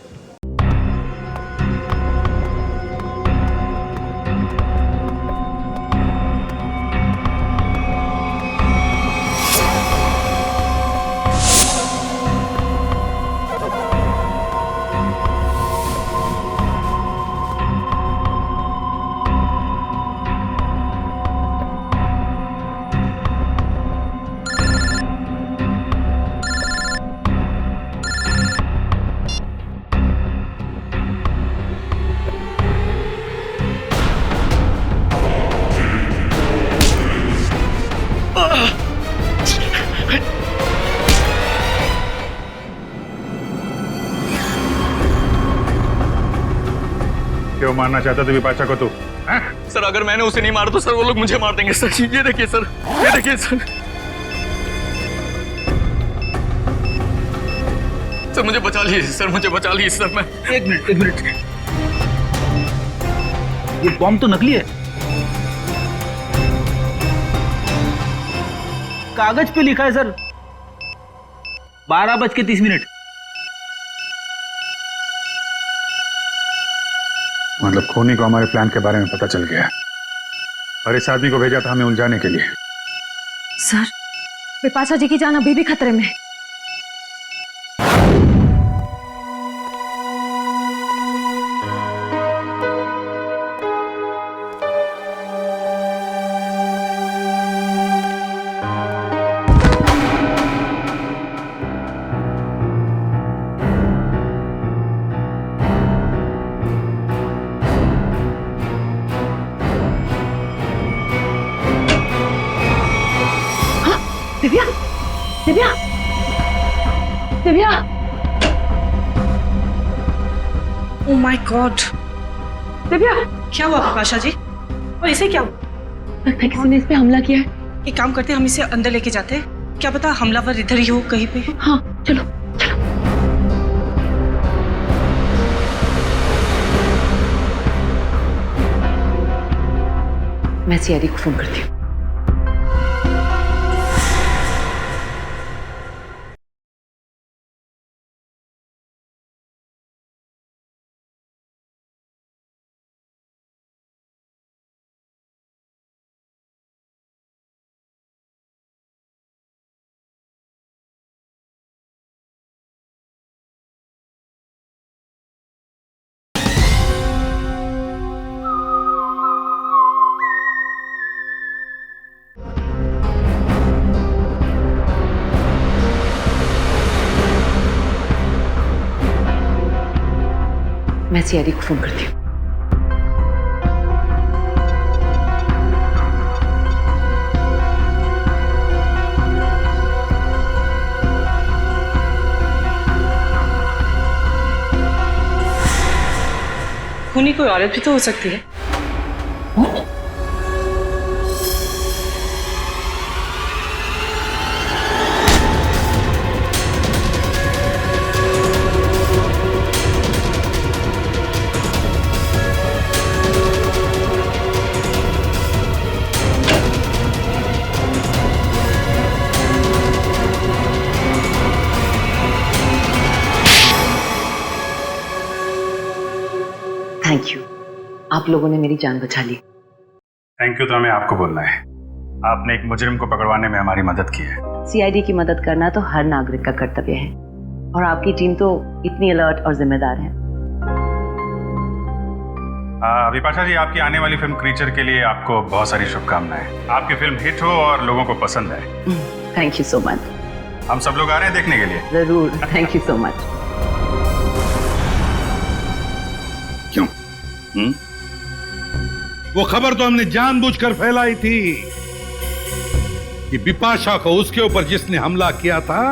Speaker 5: क्यों मारना चाहता तू विपाशा को? तू
Speaker 15: सर अगर मैंने उसे नहीं मारा तो सर वो लोग मुझे मार देंगे सर। ये देखिए सर, ये देखिए सर। सर मुझे बचा लीजिए सर, मुझे बचा लीजिए सर। मैं एक मिनट।
Speaker 20: ये बॉम्ब तो नकली है। कागज पे लिखा है सर 12:30।
Speaker 5: मतलब खूनी को हमारे प्लान के बारे में पता चल गया और इस आदमी को भेजा था हमें उलझाने के लिए।
Speaker 4: सर विपाशा जी की जान अभी भी खतरे में। Divya
Speaker 21: oh my God.
Speaker 2: Divya
Speaker 21: क्या हुआ विपाशा जी? और इसे क्या हुआ?
Speaker 2: किसी ने इस पे हमला किया है।
Speaker 21: एक काम करते हैं, हम इसे अंदर लेके जाते हैं, क्या पता हमलावर इधर ही हो कहीं पे।
Speaker 2: हाँ चलो। मैं सीआईडी को फोन करती हूँ। मैं सीआईडी को फोन करती हूँ।
Speaker 21: खूनी कोई औरत भी तो हो सकती है।
Speaker 2: थैंक यू, आप लोगों ने मेरी जान बचा ली।
Speaker 6: थैंक यू तो हमें आपको बोलना है। आपने एक मुजरिम को पकड़वाने में हमारी मदद की है।
Speaker 2: सीआईडी की मदद करना तो हर नागरिक का कर्तव्य है, और आपकी टीम तो इतनी अलर्ट और जिम्मेदार है।
Speaker 6: विपाशा जी, आपकी आने वाली फिल्म क्रीचर के लिए आपको बहुत सारी शुभकामनाएं। आपकी फिल्म हिट हो और लोगों को पसंद आए।
Speaker 2: Thank you so much.
Speaker 6: हम सब लोग आ रहे हैं देखने के लिए।
Speaker 2: जरूर, थैंक यू सो मच।
Speaker 12: क्यों? वो खबर तो हमने जानबूझकर फैलाई थी कि बिपाशा को उसके ऊपर जिसने हमला किया था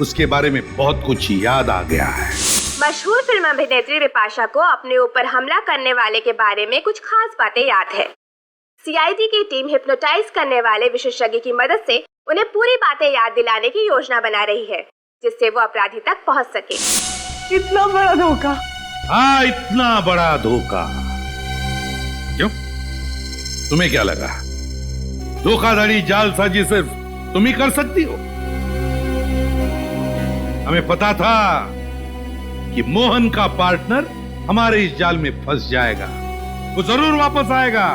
Speaker 12: उसके बारे में बहुत कुछ याद आ गया है।
Speaker 3: मशहूर फिल्म अभिनेत्री बिपाशा को अपने ऊपर हमला करने वाले के बारे में कुछ खास बातें याद है। सीआईडी की टीम हिप्नोटाइज करने वाले विशेषज्ञ की मदद से उन्हें पूरी बातें याद दिलाने की योजना बना रही है, जिससे वो अपराधी तक पहुंच सके।
Speaker 18: इतना बड़ा धोखा।
Speaker 12: हाँ, इतना बड़ा धोखा। क्यों? तुम्हें क्या लगा धोखाधड़ी जालसाजी सिर्फ तुम ही कर सकती हो? हमें पता था कि मोहन का पार्टनर हमारे इस जाल में फंस जाएगा। वो जरूर वापस आएगा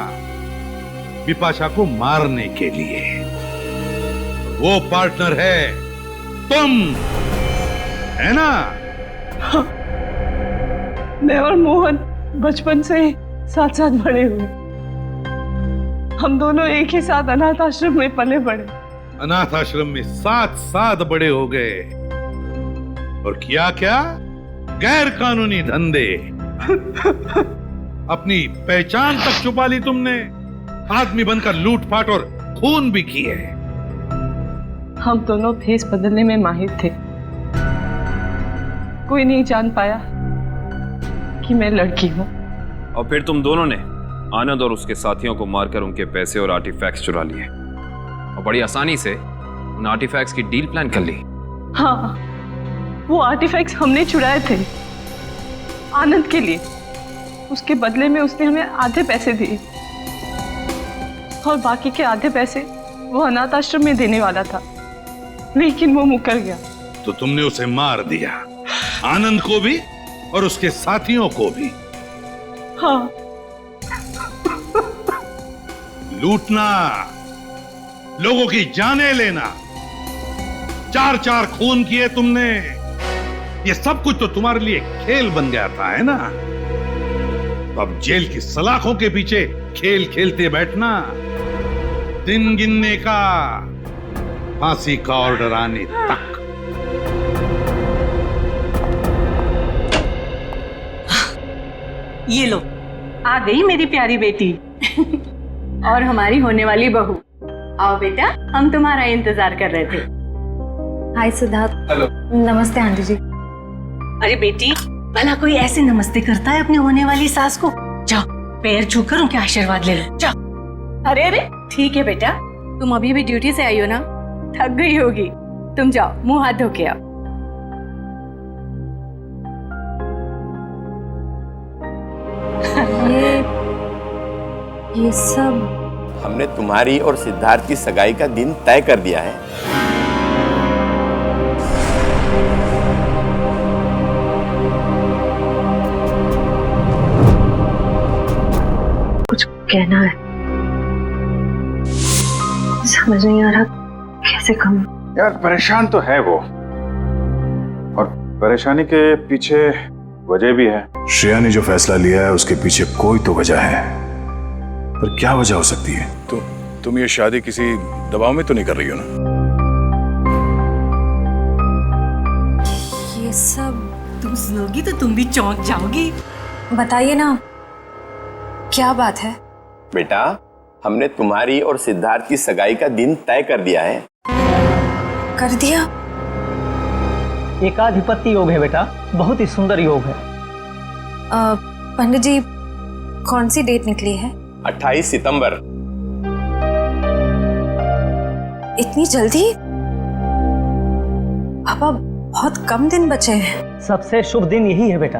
Speaker 12: बिपाशा को मारने के लिए। वो पार्टनर है तुम, है ना?
Speaker 18: हाँ, मैं और मोहन बचपन से साथ साथ बड़े हुए। हम दोनों एक ही साथ अनाथ आश्रम में पले बड़े।
Speaker 12: अनाथ आश्रम में साथ साथ बड़े हो गए। और किया क्या? गैर कानूनी धंधे। अपनी पहचान तक छुपा ली तुमने। आदमी बनकर लूटपाट और खून भी किए।
Speaker 18: हम दोनों भेस बदलने में माहिर थे। कोई नहीं जान पाया कि मैं लड़की हूं।
Speaker 9: और फिर तुम दोनों ने आनंद और उसके साथियों को मारकर उनके पैसे और आर्टिफैक्ट्स चुरा लिए, और बड़ी आसानी से उन आर्टिफैक्ट्स की डील प्लान कर ली।
Speaker 18: हाँ, वो आर्टिफैक्ट्स हमने चुराए थे आनंद के लिए। उसके बदले में उसने हमें आधे पैसे दिए, और बाकी के आधे पैसे वो अनाथ आश्रम में देने वाला था, लेकिन वो मुकर गया।
Speaker 12: तो तुमने उसे मार दिया, आनंद को भी और उसके साथियों को भी।
Speaker 18: हाँ।
Speaker 12: लूटना, लोगों की जानें लेना, 4-4 खून किए तुमने। ये सब कुछ तो तुम्हारे लिए खेल बन गया था, है ना? तो अब जेल की सलाखों के पीछे खेल खेलते बैठना, दिन गिनने का, फांसी का ऑर्डर आने तक।
Speaker 21: ये लो, आ गई मेरी प्यारी बेटी और हमारी होने वाली बहू। आओ बेटा, हम तुम्हारा इंतजार कर रहे थे।
Speaker 4: हाय सिद्धार्थ।
Speaker 21: हेलो।
Speaker 4: नमस्ते आंटी जी।
Speaker 21: अरे बेटी, भला कोई ऐसे नमस्ते करता है अपनी होने वाली सास को? जाओ, पैर छूकर उनके आशीर्वाद ले लो, जाओ। अरे अरे, ठीक है बेटा, तुम अभी भी ड्यूटी से आई हो ना, थक गई होगी। तुम जाओ, मुंह हाथ धो के आओ।
Speaker 4: ये सब
Speaker 8: हमने तुम्हारी और सिद्धार्थ की सगाई का दिन तय कर दिया है।
Speaker 4: कुछ कहना है, समझ नहीं आ रहा कैसे कहूं।
Speaker 6: यार परेशान तो है वो, और परेशानी के पीछे वजह भी है।
Speaker 5: श्रेया ने जो फैसला लिया है उसके पीछे कोई तो वजह है, पर क्या वजह हो सकती है? तुम ये शादी किसी दबाव में तो नहीं कर रही हो ना?
Speaker 21: ये सब तुम सुनोगी तो तुम भी चौंक जाओगी।
Speaker 4: बताइए ना, क्या बात है?
Speaker 8: बेटा, हमने तुम्हारी और सिद्धार्थ की सगाई का दिन तय कर दिया है।
Speaker 4: कर दिया?
Speaker 20: एकाधिपत्य योग है बेटा, बहुत ही सुंदर योग है।
Speaker 4: पंडित जी, कौन सी डेट निकली है?
Speaker 8: 28 सितंबर।
Speaker 4: इतनी जल्दी? पापा, बहुत कम दिन बचे हैं।
Speaker 20: सबसे शुभ दिन यही है बेटा।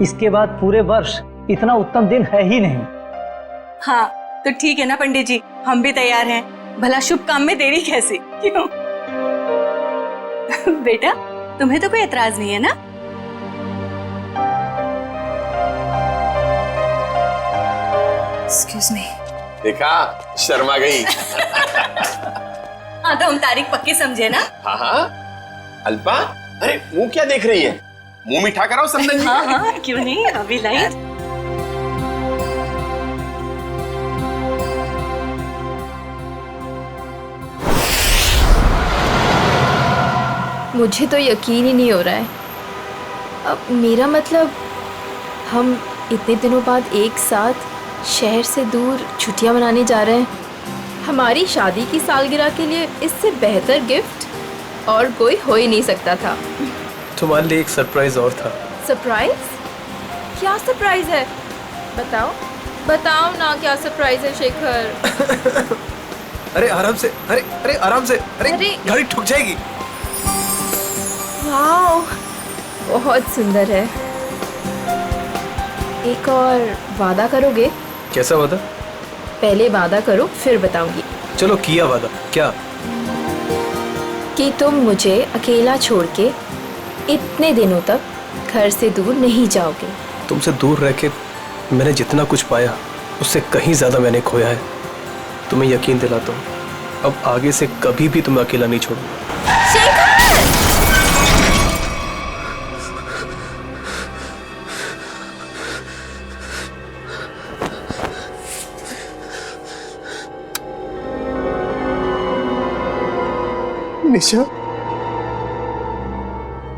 Speaker 20: इसके बाद पूरे वर्ष इतना उत्तम दिन है ही नहीं।
Speaker 21: हाँ, तो ठीक है ना पंडित जी, हम भी तैयार हैं। भला शुभ काम में देरी कैसी? क्यों? बेटा, तुम्हें तो कोई एतराज नहीं है ना?
Speaker 4: Excuse me.
Speaker 8: देखा, शर्मा गई।
Speaker 21: हाँ तो हम तारीख पक्की समझे ना।
Speaker 8: हाँ हाँ। अल्पा, अरे मुंह क्या देख रही है? मुंह मीठा कराओ समदन जी।
Speaker 21: हाँ हाँ क्यों नहीं, अभी लाई।
Speaker 3: मुझे तो यकीन ही नहीं हो रहा है। अब मेरा मतलब हम इतने दिनों बाद एक साथ शहर से दूर छुट्टियां मनाने जा रहे हैं। हमारी शादी की सालगिरह के लिए इससे बेहतर गिफ्ट और कोई हो ही नहीं सकता था।
Speaker 16: तुम्हारे लिए एक सरप्राइज और था।
Speaker 3: सरप्राइज? क्या सरप्राइज है? बताओ बताओ ना, क्या सरप्राइज है शेखर?
Speaker 16: अरे आराम से, अरे अरे आराम से, अरे गाड़ी ठुक जाएगी।
Speaker 3: वाओ, बहुत सुंदर है। एक और वादा करोगे?
Speaker 16: कैसा वादा?
Speaker 3: पहले वादा करो फिर बताऊंगी।
Speaker 16: चलो किया वादा। क्या?
Speaker 3: कि तुम मुझे अकेला छोड़ के इतने दिनों तक घर से दूर नहीं जाओगे।
Speaker 16: तुमसे दूर रह के मैंने जितना कुछ पाया उससे कहीं ज्यादा मैंने खोया है। तुम्हें यकीन दिलाता हूँ, अब आगे से कभी भी तुम्हें अकेला नहीं छोड़ूंगा।
Speaker 8: निशा,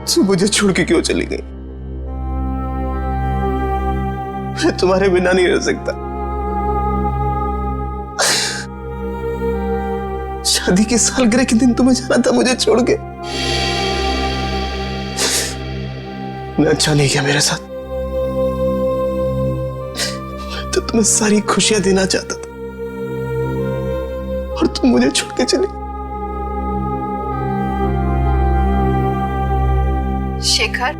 Speaker 8: तू मुझे छोड़ के क्यों चली गई? मैं तुम्हारे बिना नहीं रह सकता। शादी की सालगिरह के दिन तुम्हें जाना था मुझे छोड़ के। मैं अच्छा नहीं किया मेरे साथ। मैं तो तुम्हें सारी खुशियां देना चाहता था और तुम मुझे छोड़ के चली।
Speaker 3: शेखर,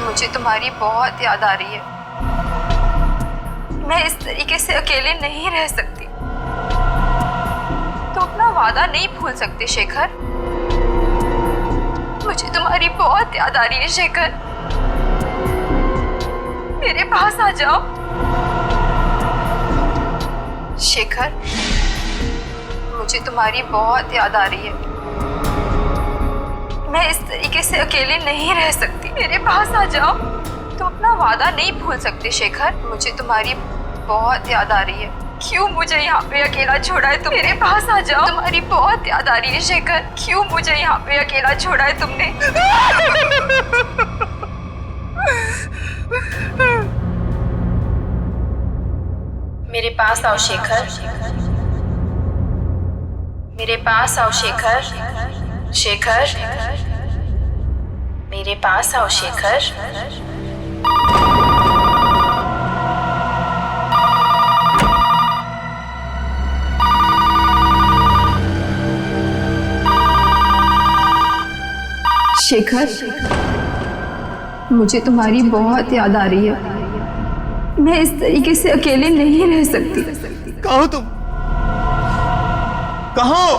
Speaker 3: मुझे तुम्हारी बहुत याद आ रही है। मैं इस तरीके से अकेले नहीं रह सकती। तो अपना वादा नहीं भूल सकते शेखर। मुझे तुम्हारी बहुत याद आ रही है शेखर। मेरे पास आ जाओ शेखर। मुझे तुम्हारी बहुत याद आ रही है। मैं इस तरीके से अकेले नहीं रह सकती। मेरे पास आ जाओ। तुम अपना वादा नहीं भूल सकते शेखर। मुझे तुम्हारी बहुत याद आ रही है। क्यों मुझे यहाँ पे अकेला छोड़ा है तुम? मेरे पास आ जाओ। तुम्हारी बहुत याद आ रही है शेखर। क्यों मुझे यहाँ पे अकेला छोड़ा है तुमने? मेरे पास आओ शेखर। मेरे पास आओ शेखर। शेखर, मेरे पास आओ शेखर।
Speaker 4: शेखर, मुझे तुम्हारी बहुत याद आ रही है। मैं इस तरीके से अकेले नहीं रह सकती।
Speaker 8: कहाँ हो तुम? कहाँ हो?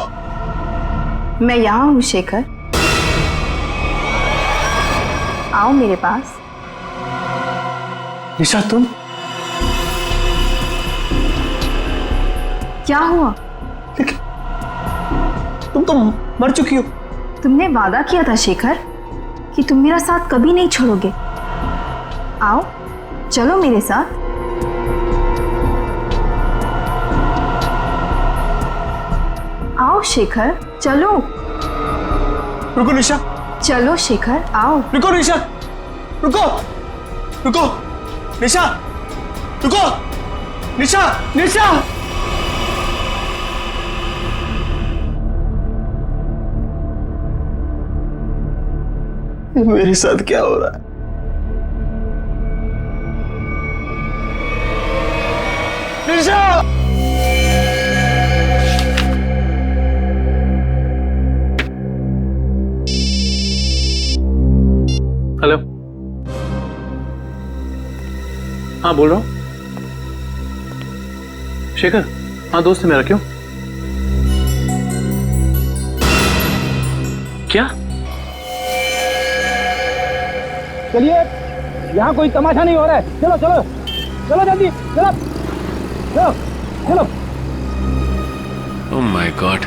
Speaker 4: मैं यहाँ हूँ शेखर। आओ मेरे पास।
Speaker 16: निशा, तुम?
Speaker 4: क्या हुआ?
Speaker 16: तुम तो मर चुकी हो।
Speaker 4: तुमने वादा किया था शेखर कि तुम मेरा साथ कभी नहीं छोड़ोगे। आओ, चलो मेरे साथ। आओ शेखर, चलो।
Speaker 16: रुको निशा।
Speaker 4: चलो शेखर, आओ।
Speaker 16: रुको निशा, रुको, रुको निशा, रुको निशा, निशा।
Speaker 8: मेरे साथ क्या हो रहा है?
Speaker 16: निशा! हेलो। हाँ बोल रहा हूँ। शेखर, हाँ दोस्त है मेरा। क्यों? क्या?
Speaker 20: चलिए
Speaker 14: यहाँ कोई तमाशा नहीं हो रहा है। चलो चलो चलो जल्दी चलो चलो चलो।
Speaker 19: ओह माय गॉड,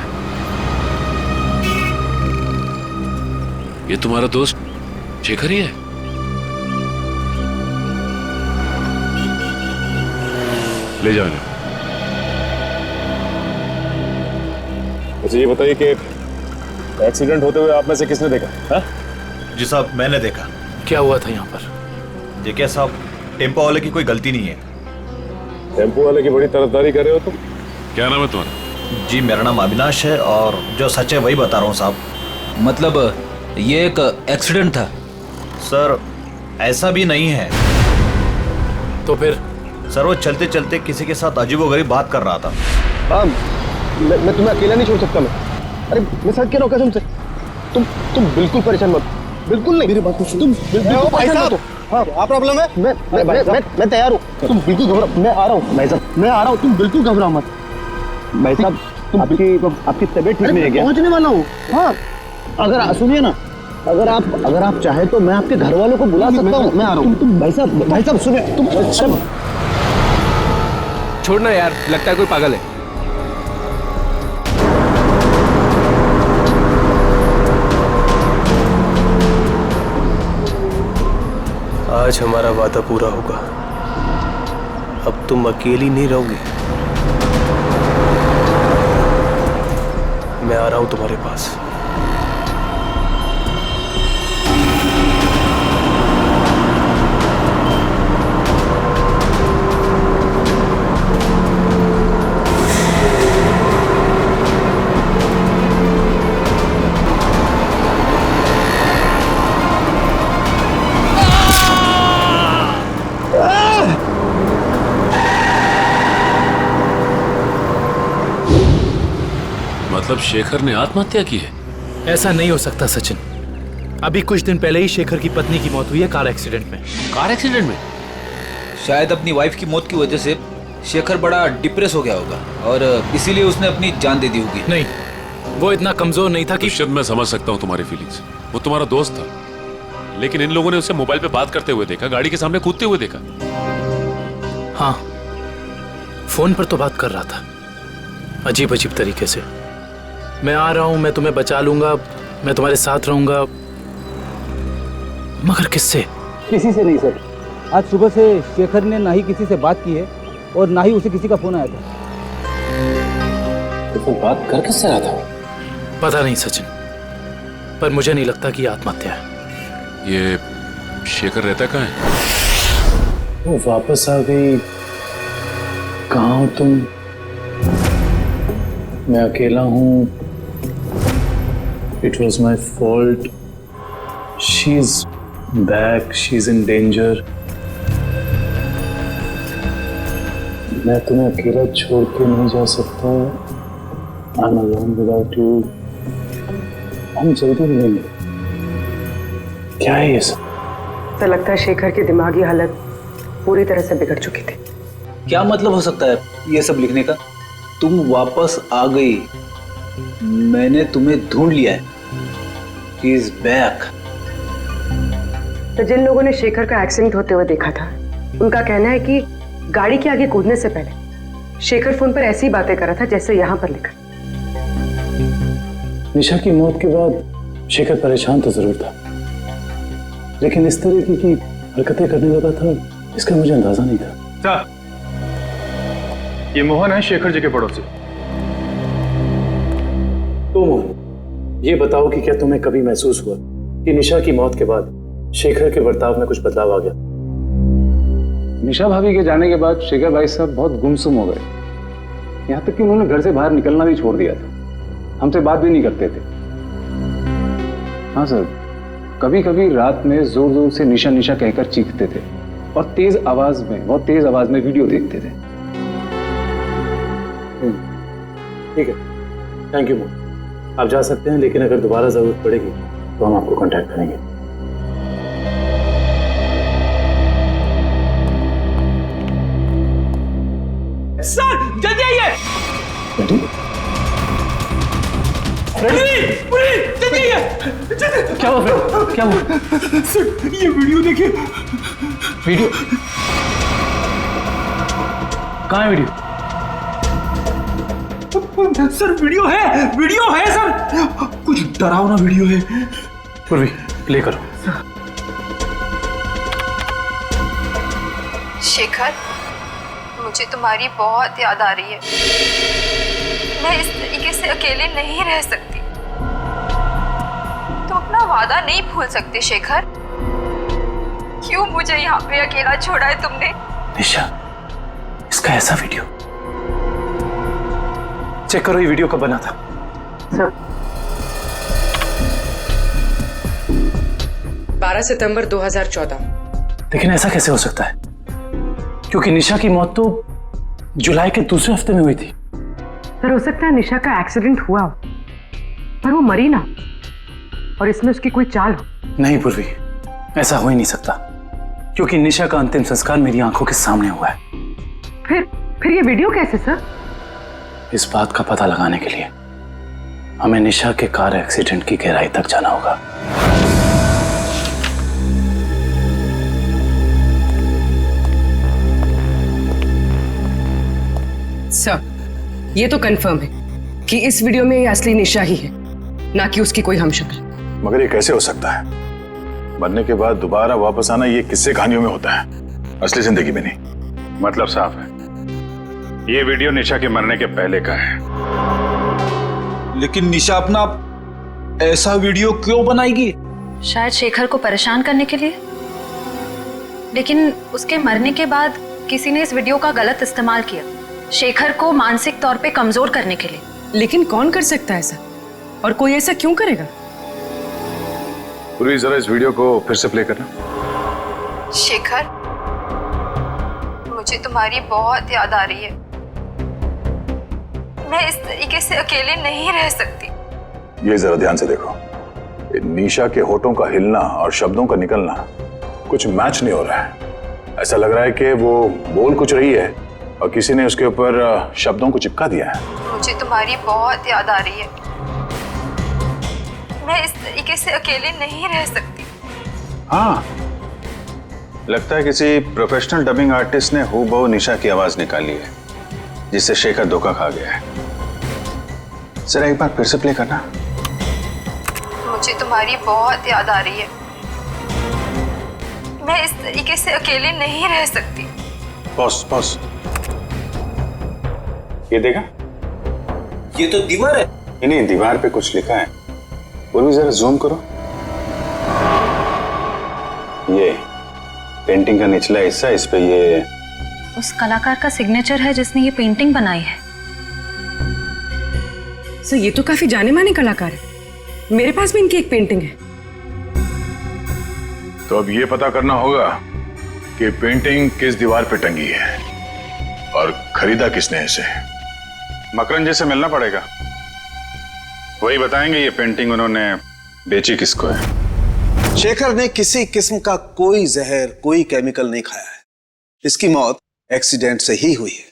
Speaker 19: ये तुम्हारा दोस्त शेखर ही है? ले जाओ इन्हें।
Speaker 11: मुझे ये बताइए कि एक्सीडेंट होते हुए आप में से किसने देखा? हा?
Speaker 7: जी साहब, मैंने देखा।
Speaker 16: क्या हुआ था यहाँ पर?
Speaker 7: देखिए साहब, टेम्पो वाले की कोई गलती नहीं है।
Speaker 11: टेम्पो वाले की बड़ी तरफदारी कर रहे हो तुम?
Speaker 19: क्या नाम है तुम्हारा?
Speaker 7: जी मेरा नाम अविनाश है और जो सच है वही बता रहा हूँ साहब।
Speaker 10: मतलब ये एक एक्सीडेंट था?
Speaker 7: सर ऐसा भी नहीं है।
Speaker 16: तो फिर?
Speaker 7: सर वो चलते चलते किसी के साथ अजीबोगरीब बात कर रहा था।
Speaker 11: हाँ, मैं तुम्हें अकेला नहीं छोड़ सकता। मैं अरे मैं साथ क्या रहा कसम से। तुम बिल्कुल परेशान मत, बिल्कुल नहीं। मेरी बात को सुन। तुम बिल्कुल
Speaker 7: भाई साहब,
Speaker 11: हाँ क्या प्रॉब्लम है? मैं तैयार हूँ। तुम बिल्कुल घबरा, मैं आ रहा हूँ भाई साहब, मैं आ रहा हूँ। तुम बिल्कुल घबराओ मत भाई साहब। आपकी तबीयत ठीक नहीं है क्या? पहुँचने वाला हूँ। हाँ अगर सुनिए ना, अगर आप चाहे तो मैं आपके घर वालों को बुला सकता हूँ। मैं आ रहा हूँ। तुम भाई साहब सुनिए। तुम
Speaker 14: छोड़ना यार, लगता है कोई पागल है।
Speaker 16: आज हमारा वादा पूरा होगा। अब तुम अकेली नहीं रहोगी। मैं आ रहा हूं तुम्हारे पास।
Speaker 19: मतलब शेखर ने आत्महत्या की है?
Speaker 16: ऐसा नहीं हो सकता सचिन। अभी कुछ दिन पहले ही शेखर की पत्नी की मौत हुई है कार एक्सीडेंट में।
Speaker 10: कार एक्सीडेंट में? शायद अपनी वाइफ की मौत की वजह से शेखर बड़ा डिप्रेस हो गया होगा और इसीलिए उसने अपनी जान दे दी होगी।
Speaker 16: नहीं, वो इतना कमजोर नहीं था कि।
Speaker 19: शायद मैं समझ सकता हूँ तुम्हारी फीलिंग्स। वो तुम्हारा दोस्त था, लेकिन इन लोगों ने उसे मोबाइल पे बात करते हुए देखा, गाड़ी के सामने कूदते हुए देखा।
Speaker 16: हाँ, फोन पर तो बात कर रहा था, अजीब अजीब तरीके से। मैं आ रहा हूं, मैं तुम्हें बचा लूंगा, मैं तुम्हारे साथ रहूंगा। मगर किससे?
Speaker 14: किसी से नहीं सर। आज सुबह से शेखर ने ना ही किसी से बात की है और ना ही उसे किसी का फोन आया था।
Speaker 11: तो बात कर किससे रहा था?
Speaker 16: पता नहीं सचिन, पर मुझे नहीं लगता कि आत्महत्या है।
Speaker 19: ये शेखर रहता कहाँ है?
Speaker 11: वो वापस आ गई। कहाँ हो तुम? मैं अकेला हूँ। It was my fault. She's back. She's in danger. मैं तुम्हें अकेला छोड़ के नहीं जा सकता। I'm alone without you. हम जल्दी मिलेंगे। क्या है ये सब?
Speaker 1: तो लगता है शेखर की दिमागी हालत पूरी तरह से बिगड़ चुकी थी।
Speaker 10: क्या मतलब हो सकता है ये सब लिखने का? तुम वापस आ गई, मैंने तुम्हें ढूंढ लिया है। He is back.
Speaker 1: तो जिन लोगों ने शेखर का एक्सीडेंट होते हुए देखा था, उनका कहना है कि गाड़ी के आगे कूदने से पहले शेखर फोन पर ऐसी बातें कर रहा था जैसे यहाँ पर लिखा।
Speaker 11: निशा की मौत के बाद शेखर परेशान तो जरूर था, लेकिन इस तरह की हरकतें करने लगा था इसका मुझे अंदाजा नहीं था।
Speaker 6: सर, ये मोहन है, शेखर जी के पड़ोसी।
Speaker 11: तो मोहन, ये बताओ कि क्या तुम्हें कभी महसूस हुआ कि निशा की मौत के बाद शेखर के बर्ताव में कुछ बदलाव आ गया?
Speaker 23: निशा भाभी के जाने के बाद शेखर भाई साहब बहुत गुमसुम हो गए। यहाँ तक कि उन्होंने घर से बाहर निकलना भी छोड़ दिया था, हमसे बात भी नहीं करते थे। हाँ सर, कभी कभी रात में जोर जोर से निशा निशा कहकर चीखते थे और बहुत तेज आवाज में वीडियो देखते थे।
Speaker 11: ठीक है, थैंक यू मोहन। आप जा सकते हैं, लेकिन अगर दोबारा जरूरत पड़ेगी तो हम आपको कांटेक्ट करेंगे।
Speaker 14: सर जल्दी आइए। जल्दी आइए।
Speaker 11: क्या हुआ? क्या हुआ?
Speaker 14: सर ये वीडियो देखिए।
Speaker 10: वीडियो कहाँ है? वीडियो
Speaker 16: सर वीडियो है सर, कुछ डरावना वीडियो है।
Speaker 10: पूर्वी प्ले करो।
Speaker 4: शेखर, मुझे तुम्हारी बहुत याद आ रही है। मैं इस तरीके से अकेले नहीं रह सकती। तुम अपना वादा नहीं भूल सकते शेखर। क्यों मुझे यहाँ पे अकेला छोड़ा है तुमने?
Speaker 10: निशा, इसका ऐसा वीडियो चेक करो, ये वीडियो कब बना था?
Speaker 1: सर 12 सितंबर 2014।
Speaker 10: लेकिन ऐसा कैसे हो सकता है, क्योंकि निशा की मौत तो जुलाई के दूसरे हफ्ते में हुई थी।
Speaker 1: सर हो सकता है निशा का एक्सीडेंट हुआ हो, पर वो मरी ना, और इसमें उसकी कोई चाल हो।
Speaker 10: नहीं पूर्वी, ऐसा हो ही नहीं सकता, क्योंकि निशा का अंतिम संस्कार मेरी आंखों के सामने हुआ है।
Speaker 1: फिर ये वीडियो कैसे सर?
Speaker 10: इस बात का पता लगाने के लिए हमें निशा के कार एक्सीडेंट की गहराई तक जाना होगा।
Speaker 1: सर ये तो कंफर्म है कि इस वीडियो में ये असली निशा ही है, ना कि उसकी कोई हमशक्ल।
Speaker 5: मगर ये कैसे हो सकता है? मरने के बाद दोबारा वापस आना ये किस्से कहानियों में होता है, असली जिंदगी में नहीं।
Speaker 6: मतलब साफ है, ये वीडियो निशा के मरने के पहले का है।
Speaker 10: लेकिन निशा अपना ऐसा वीडियो क्यों बनाएगी?
Speaker 4: शायद शेखर को परेशान करने के लिए, लेकिन उसके मरने के बाद किसी ने इस वीडियो का गलत इस्तेमाल किया, शेखर को मानसिक तौर पे कमजोर करने के लिए।
Speaker 1: लेकिन कौन कर सकता है ऐसा, और कोई ऐसा क्यों करेगा?
Speaker 5: पूरी जरा इस वीडियो को फिर से प्ले करना।
Speaker 4: शेखर, मुझे तुम्हारी बहुत याद आ रही है। मैं इस तरीके से अकेले नहीं रह सकती।
Speaker 5: ये जरा ध्यान से देखो, निशा के होठों का हिलना और शब्दों का निकलना कुछ मैच नहीं हो रहा है। ऐसा लग रहा है कि वो बोल कुछ रही है और किसी ने उसके ऊपर शब्दों को चिपका दिया है।
Speaker 4: मुझे तुम्हारी बहुत याद आ रही है। मैं इस तरीके से अकेले नहीं रह सकती।
Speaker 6: हाँ, लगता है किसी प्रोफेशनल डबिंग आर्टिस्ट ने हूबहू निशा की आवाज निकाली है, जिससे शेखर धोखा खा गया है। जरा एक बार फिर से प्ले करना।
Speaker 4: मुझे तुम्हारी बहुत याद आ रही है। मैं इस तरीके से अकेले नहीं रह सकती।
Speaker 6: पॉज। ये देखा?
Speaker 10: ये तो दीवार है।
Speaker 6: नहीं, दीवार पे कुछ लिखा है। वो भी जरा जूम करो। ये पेंटिंग का निचला हिस्सा, इस पे ये
Speaker 4: उस कलाकार का सिग्नेचर है जिसने ये पेंटिंग बनाई है।
Speaker 1: सर ये तो काफी जाने माने कलाकार है, मेरे पास भी इनकी एक पेंटिंग है।
Speaker 5: तो अब ये पता करना होगा कि पेंटिंग किस दीवार पे टंगी है और खरीदा किसने इसे।
Speaker 6: मकरन जी से मिलना पड़ेगा, वही बताएंगे ये पेंटिंग उन्होंने बेची किसको है।
Speaker 13: शेखर ने किसी किस्म का कोई जहर, कोई केमिकल नहीं खाया है। इसकी मौत एक्सीडेंट से ही हुई है।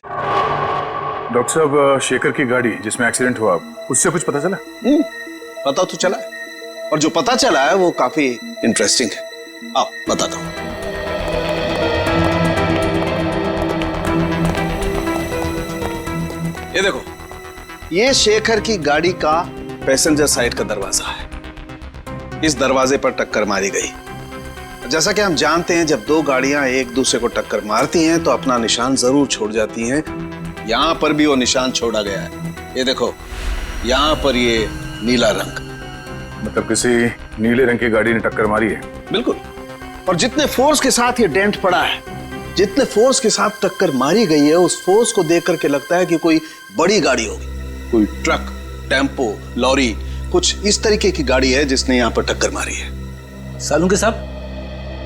Speaker 5: डॉक्टर साहब, शेखर की गाड़ी जिसमें एक्सीडेंट हुआ, उससे कुछ पता चला?
Speaker 13: पता तो चला है, और जो पता चला है वो काफी इंटरेस्टिंग है। आओ बताता हूं। ये देखो, ये शेखर की गाड़ी का पैसेंजर साइड का दरवाजा है। इस दरवाजे पर टक्कर मारी गई। जैसा कि हम जानते हैं, जब दो गाड़ियां एक दूसरे को टक्कर मारती हैं तो अपना निशान जरूर छोड़ जाती हैं। यहां पर भी वो निशान छोड़ा गया है। ये देखो, यहां पर ये नीला रंग,
Speaker 5: मतलब किसी नीले रंग की गाड़ी ने टक्कर मारी है।
Speaker 13: बिल्कुल। और जितने फोर्स के साथ ये डेंट पड़ा है, जितने फोर्स के साथ टक्कर मारी गई है, उस फोर्स को देख करके लगता है कि कोई बड़ी गाड़ी होगी, कोई ट्रक, टेम्पो, लॉरी, कुछ इस तरीके की गाड़ी है जिसने यहाँ पर टक्कर मारी है।
Speaker 10: सालुंके साहब,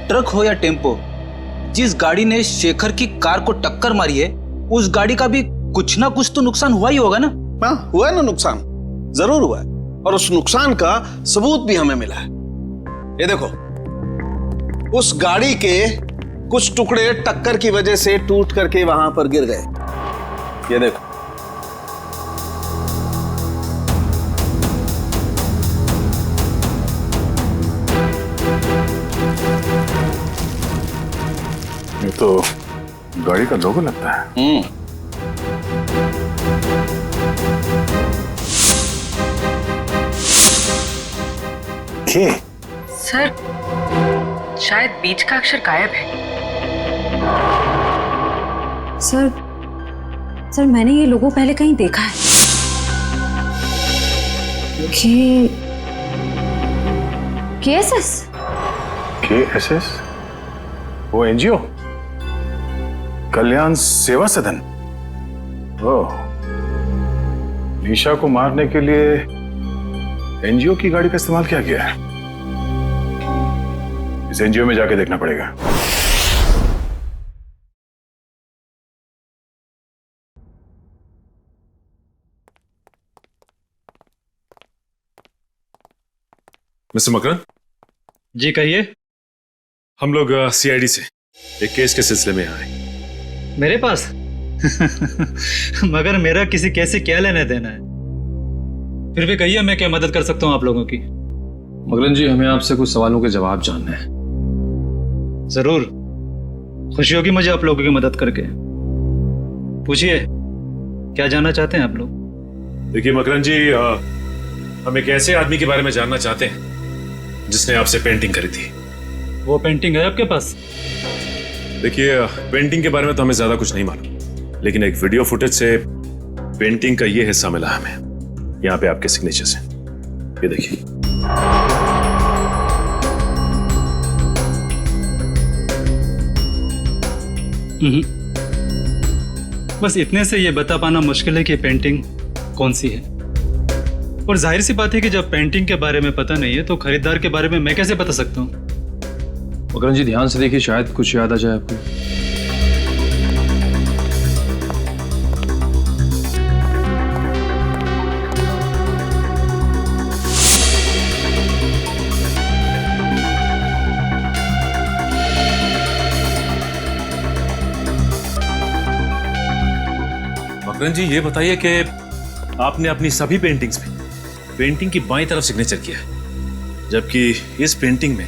Speaker 10: ट्रक हो या टेम्पो, जिस गाड़ी ने शेखर की कार को टक्कर मारी है, उस गाड़ी का भी कुछ ना कुछ तो नुकसान हुआ ही होगा ना?
Speaker 13: हाँ, हुआ है ना नुकसान, जरूर हुआ है। और उस नुकसान का सबूत भी हमें मिला है। ये देखो, उस गाड़ी के कुछ टुकड़े टक्कर की वजह से टूट करके वहां पर गिर गए। ये देखो,
Speaker 5: तो गाड़ी का लोगो लगता है। के
Speaker 1: सर, शायद बीच का अक्षर गायब है।
Speaker 4: सर मैंने ये लोगो पहले कहीं देखा है। केएसएस?
Speaker 5: केएसएस? वो एनजीओ, कल्याण सेवा सदन। ओह, निशा को मारने के लिए एनजीओ की गाड़ी का इस्तेमाल किया गया है। इस एनजीओ में जाके देखना पड़ेगा।
Speaker 19: मिस्टर मकरन
Speaker 23: जी कहिए।
Speaker 19: हम लोग सीआईडी से एक केस के सिलसिले में आए।
Speaker 23: मेरे पास मगर मेरा किसी केस से क्या लेने देना है? फिर भी कहिए, मैं क्या मदद कर सकता हूँ आप लोगों की?
Speaker 11: मगरन जी, हमें आपसे कुछ सवालों के जवाब जानने हैं।
Speaker 23: जरूर, खुशी होगी मुझे आप लोगों की मदद करके। पूछिए, क्या जानना चाहते हैं आप लोग?
Speaker 19: देखिए मकरन जी, हम एक ऐसे आदमी के बारे में जानना चाहते हैं जिसने आपसे पेंटिंग करी थी।
Speaker 23: वो पेंटिंग है आपके पास?
Speaker 19: देखिए, पेंटिंग के बारे में तो हमें ज्यादा कुछ नहीं मालूम, लेकिन एक वीडियो फुटेज से पेंटिंग का ये हिस्सा मिला हमें। यहाँ पे आपके सिग्नेचर्स हैं, ये देखिए।
Speaker 23: बस इतने से ये बता पाना मुश्किल है कि पेंटिंग कौन सी है। और जाहिर सी बात है कि जब पेंटिंग के बारे में पता नहीं है तो खरीदार के बारे में मैं कैसे बता सकता हूँ?
Speaker 11: मकरन जी, ध्यान से देखिए, शायद कुछ याद आ जाए आपको।
Speaker 19: मकरन जी, ये बताइए कि आपने अपनी सभी पेंटिंग्स में पेंटिंग की बाईं तरफ सिग्नेचर किया है, जबकि इस पेंटिंग में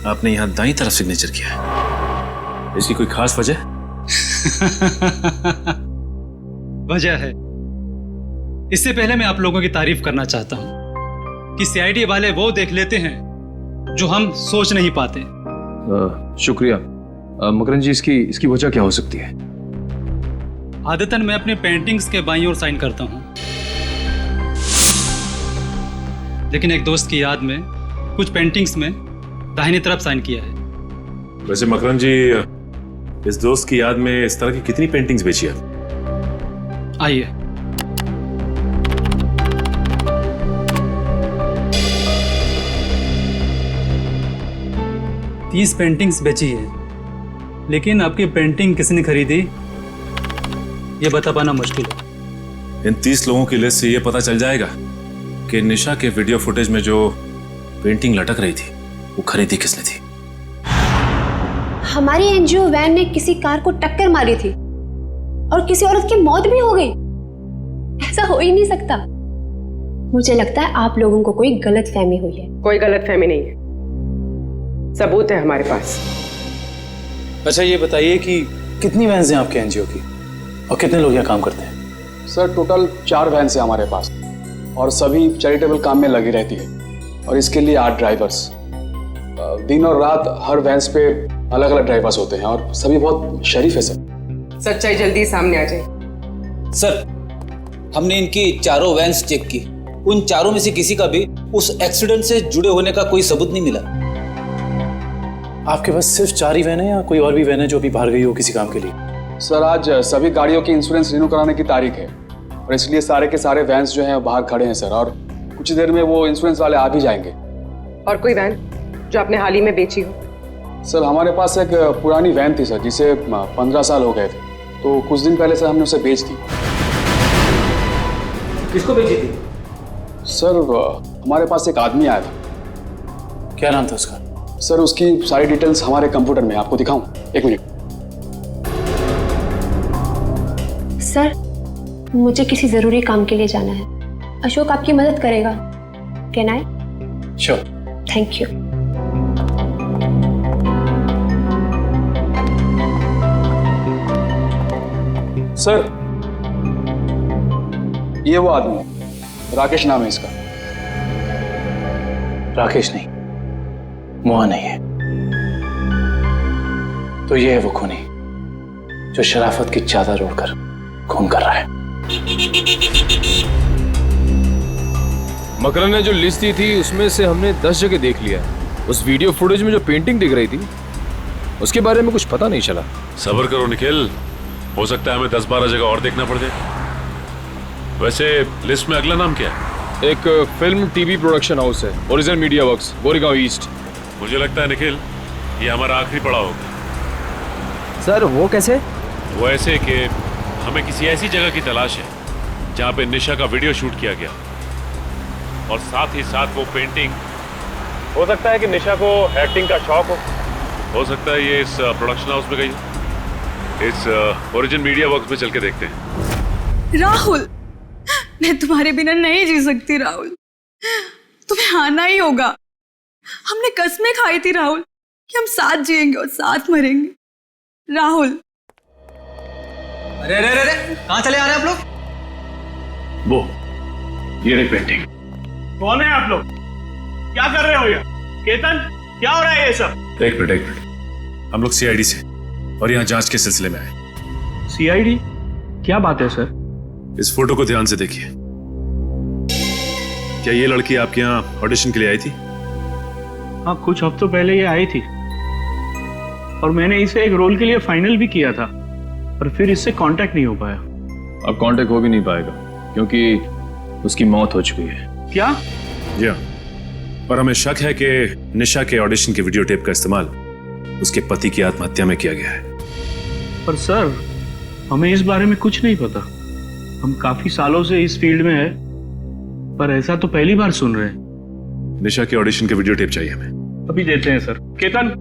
Speaker 19: आपने यहां दाईं तरफ सिग्नेचर किया है। इसकी कोई खास वजह?
Speaker 23: वजह है। इससे पहले मैं आप लोगों की तारीफ करना चाहता हूं कि सीआईडी वाले वो देख लेते हैं जो हम सोच नहीं पाते।
Speaker 11: शुक्रिया। मकरन जी, इसकी वजह क्या हो सकती है?
Speaker 23: आदतन मैं अपने पेंटिंग्स के बाईं ओर साइन करता हूं, लेकिन एक दोस्त की याद में कुछ पेंटिंग्स में दाहिनी तरफ साइन किया है।
Speaker 19: वैसे मकरन जी, इस दोस्त की याद में इस तरह की कितनी पेंटिंग्स बेची आप?
Speaker 23: आइए, तीस पेंटिंग्स बेची है, लेकिन आपकी पेंटिंग किसने खरीदी ये बता पाना मुश्किल है।
Speaker 19: इन 30 लोगों की लिस्ट से ये पता चल जाएगा कि निशा के वीडियो फुटेज में जो पेंटिंग लटक रही थी वो खरीदी किसने थी।
Speaker 3: हमारी एनजीओ वैन ने किसी कार को टक्कर मारी थी और किसी औरत की मौत भी हो गई। ऐसा हो ही नहीं सकता। मुझे लगता है आप लोगों को कोई गलतफहमी हुई है।
Speaker 1: कोई गलतफहमी नहीं है, सबूत है हमारे पास।
Speaker 10: अच्छा, ये बताइए कि कितनी वैन्स हैं आपके एनजीओ की और कितने लोग यहाँ काम करते हैं?
Speaker 23: सर, टोटल 4 वैन्स हैं हमारे पास और सभी चैरिटेबल काम में लगी रहती है, और इसके लिए 8 ड्राइवर्स। दिन और रात हर वैन्स पे अलग अलग ड्राइवर्स होते हैं और सभी बहुत शरीफ है सर।
Speaker 1: सच्चाई जल्दी सामने आ जाए।
Speaker 10: सर, हमने इनकी चारों वैन्स चेक की, उन चारों में से किसी का भी उस एक्सीडेंट से जुड़े होने का कोई सबूत नहीं मिला। आपके पास सिर्फ 4 ही वैन है या कोई और भी वैन है जो अभी बाहर गई हो किसी काम के लिए?
Speaker 23: सर, आज सभी गाड़ियों की इंश्योरेंस रिन्यू कराने की तारीख है और इसलिए सारे के सारे वैन्स जो हैं बाहर खड़े हैं सर, और कुछ देर में वो इंश्योरेंस वाले आ भी जाएंगे।
Speaker 1: और कोई वैन जो आपने हाल ही में बेची हो?
Speaker 23: सर, हमारे पास एक पुरानी वैन थी सर, जिसे 15 साल हो गए थे, तो कुछ दिन पहले सर हमने उसे बेच दी।
Speaker 10: किसको बेची थी?
Speaker 23: सर, हमारे पास एक आदमी आया था।
Speaker 10: क्या नाम था उसका?
Speaker 23: सर, उसकी सारी डिटेल्स हमारे कंप्यूटर में, आपको दिखाऊं? एक मिनट।
Speaker 3: सर, मुझे किसी जरूरी काम के लिए जाना है। अशोक आपकी मदद करेगा। Can I?
Speaker 10: Sure.
Speaker 3: Thank you.
Speaker 23: Sir, ये वो आदमी है, राकेश नाम है इसका।
Speaker 16: राकेश नहीं, मोहन नहीं है। तो ये है वो खूनी जो शराफत की चादर ओढ़कर खून कर रहा है।
Speaker 11: मकरन ने जो लिस्ट दी थी उसमें से हमने 10 जगह देख लिया। उस वीडियो फुटेज में जो पेंटिंग दिख रही थी उसके बारे में कुछ पता नहीं चला।
Speaker 19: सब्र करो निखिल, हो सकता है हमें 10-12 जगह और देखना पड़ जाए। वैसे लिस्ट में अगला नाम क्या है?
Speaker 11: एक फिल्म टीवी प्रोडक्शन हाउस है, original media works, Goregaon east.
Speaker 19: मुझे लगता है निखिल ये हमारा आखिरी पड़ाव होगा।
Speaker 11: सर वो कैसे?
Speaker 19: वो ऐसे कि हमें किसी ऐसी जगह की तलाश है जहाँ पे निशा का वीडियो शूट किया गया और साथ ही साथ वो पेंटिंग। हो सकता है कि निशा को एक्टिंग का शौक हो सकता है ये इस प्रोडक्शन हाउस में गई हो। इस ओरिजिन मीडिया वर्क्स में चल के देखते हैं।
Speaker 18: राहुल, मैं तुम्हारे बिना नहीं जी सकती राहुल, तुम्हें आना ही होगा। हमने कसमें खाई थी राहुल कि हम साथ जिएंगे और साथ मरेंगे। राहुल।
Speaker 14: अरे अरे अरे, कहाँ चले आ रहे हैं आप लोग?
Speaker 19: वो ये रही पेंटिंग।
Speaker 14: कौन है आप लोग? क्या कर रहे हो ये? केतन, क्या हो रहा है ये सब?
Speaker 19: एक मिनट, हम लोग सीआईडी से और यहाँ जांच के सिलसिले में आए।
Speaker 14: सीआईडी? क्या बात है सर?
Speaker 19: इस फोटो को ध्यान से देखिए। क्या ये लड़की आपके यहाँ ऑडिशन के लिए आई थी?
Speaker 14: हाँ, कुछ हफ्तों पहले ये आई थी और मैंने इसे एक रोल के लिए फाइनल भी किया था, पर फिर इससे कांटेक्ट नहीं हो पाया।
Speaker 11: अब कांटेक्ट हो भी नहीं पाएगा क्योंकि उसकी मौत हो चुकी है।
Speaker 14: क्या?
Speaker 19: जी हाँ, पर हमें शक है कि निशा के ऑडिशन के वीडियो टेप का इस्तेमाल उसके पति की आत्महत्या में किया गया है।
Speaker 14: पर सर, हमें इस बारे में कुछ नहीं पता। हम काफी सालों से इस फील्ड में है, पर ऐसा तो पहली बार सुन रहे हैं।
Speaker 19: निशा के ऑडिशन के वीडियो टेप चाहिए हमें।
Speaker 14: अभी देते हैं सर। केतन,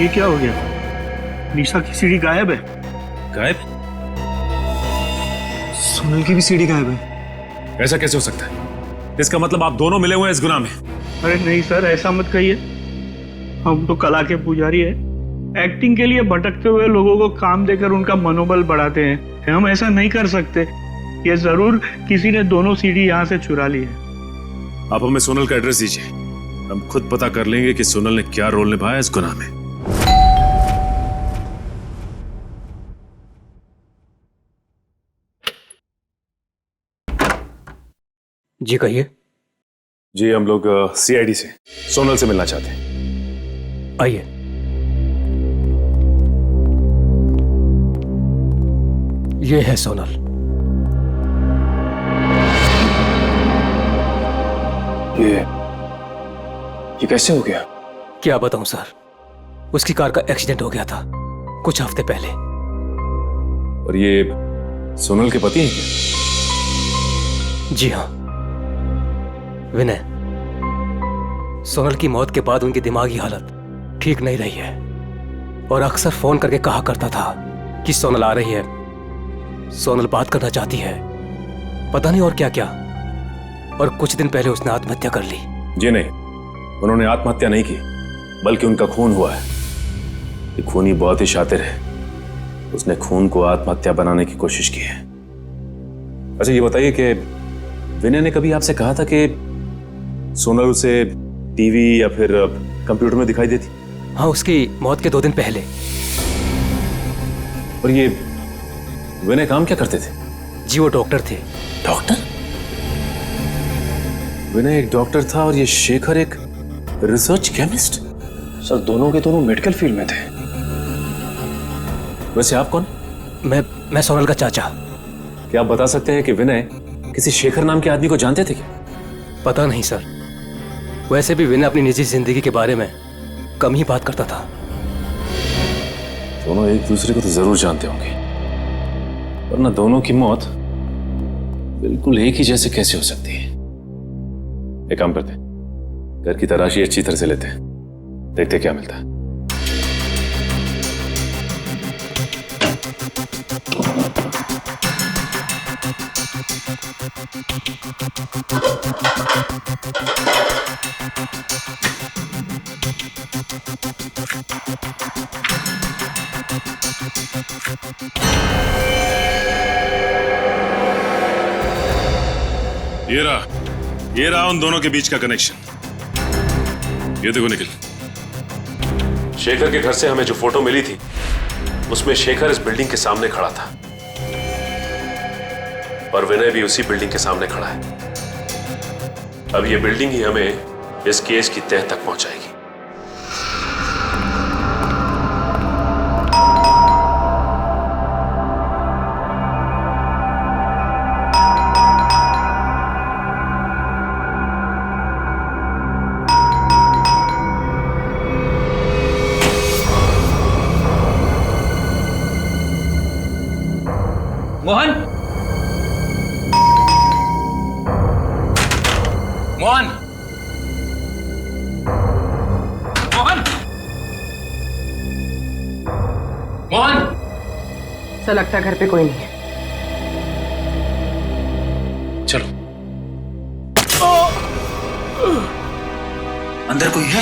Speaker 14: ये क्या हो गया? निशा की सीडी गायब है।
Speaker 19: गायब?
Speaker 14: सोनल की भी सीडी गायब है।
Speaker 19: ऐसा कैसे हो सकता है? इसका मतलब आप दोनों मिले हुए हैं इस गुनाह में।
Speaker 14: अरे नहीं सर, ऐसा मत कहिए। हम तो कला के पुजारी है। एक्टिंग के लिए भटकते हुए लोगों को काम देकर उनका मनोबल बढ़ाते हैं। हम ऐसा नहीं कर सकते। ये जरूर किसी ने दोनों सीडी यहाँ से चुरा ली है।
Speaker 19: आप हमें सोनल का एड्रेस दीजिए, हम खुद पता कर लेंगे कि सोनल ने क्या रोल निभाया इस गुनाह में।
Speaker 23: जी कहिए।
Speaker 19: जी, हम लोग सीआईडी से सोनल से मिलना चाहते हैं।
Speaker 23: आइए। ये है सोनल।
Speaker 11: ये कैसे हो गया?
Speaker 23: क्या बताऊं सर, उसकी कार का एक्सीडेंट हो गया था कुछ हफ्ते पहले।
Speaker 19: और ये सोनल के पति हैं क्या?
Speaker 23: जी हाँ, विनय। सोनल की मौत के बाद उनकी दिमागी हालत ठीक नहीं रही है और अक्सर फोन करके कहा करता था कि सोनल आ रही है, सोनल बात करना चाहती है, पता नहीं और क्या क्या। और कुछ दिन पहले उसने आत्महत्या कर ली।
Speaker 19: जी नहीं, उन्होंने आत्महत्या नहीं की, बल्कि उनका खून हुआ है। ये खूनी बहुत ही शातिर है, उसने खून को आत्महत्या बनाने की कोशिश की है। अच्छा ये बताइए कि विनय ने कभी आपसे कहा था कि सोनल उसे टीवी या फिर कंप्यूटर में दिखाई देती?
Speaker 23: हाँ, उसकी मौत के 2 दिन पहले।
Speaker 19: और ये विनय काम क्या करते थे?
Speaker 23: जी वो डॉक्टर थे।
Speaker 19: डॉक्टर? विनय एक डॉक्टर था और ये शेखर एक रिसर्च केमिस्ट?
Speaker 11: सर दोनों के दोनों मेडिकल फील्ड में थे।
Speaker 19: वैसे आप कौन?
Speaker 23: मैं सोनल का चाचा।
Speaker 19: क्या आप बता सकते हैं कि विनय किसी शेखर नाम के आदमी को जानते थे क्या?
Speaker 23: पता नहीं सर, वैसे भी विनय अपनी निजी जिंदगी के बारे में कम ही बात करता था।
Speaker 19: दोनों एक दूसरे को तो जरूर जानते होंगे, वरना दोनों की मौत बिल्कुल एक ही जैसे कैसे हो सकती है? एक काम करते हैं, घर की तलाशी अच्छी तरह से लेते हैं, देखते क्या मिलता है। ये रहा उन दोनों के बीच का कनेक्शन। ये देखो निखिल, शेखर के घर से हमें जो फोटो मिली थी उसमें शेखर इस बिल्डिंग के सामने खड़ा था और विनय भी उसी बिल्डिंग के सामने खड़ा है। अब ये बिल्डिंग ही हमें इस केस की तह तक पहुंचाएगी।
Speaker 16: मोहन, मोहन, मोहन, मोहन।
Speaker 1: ऐसा लगता है घर पे कोई नहीं है।
Speaker 16: चलो। अंदर कोई है?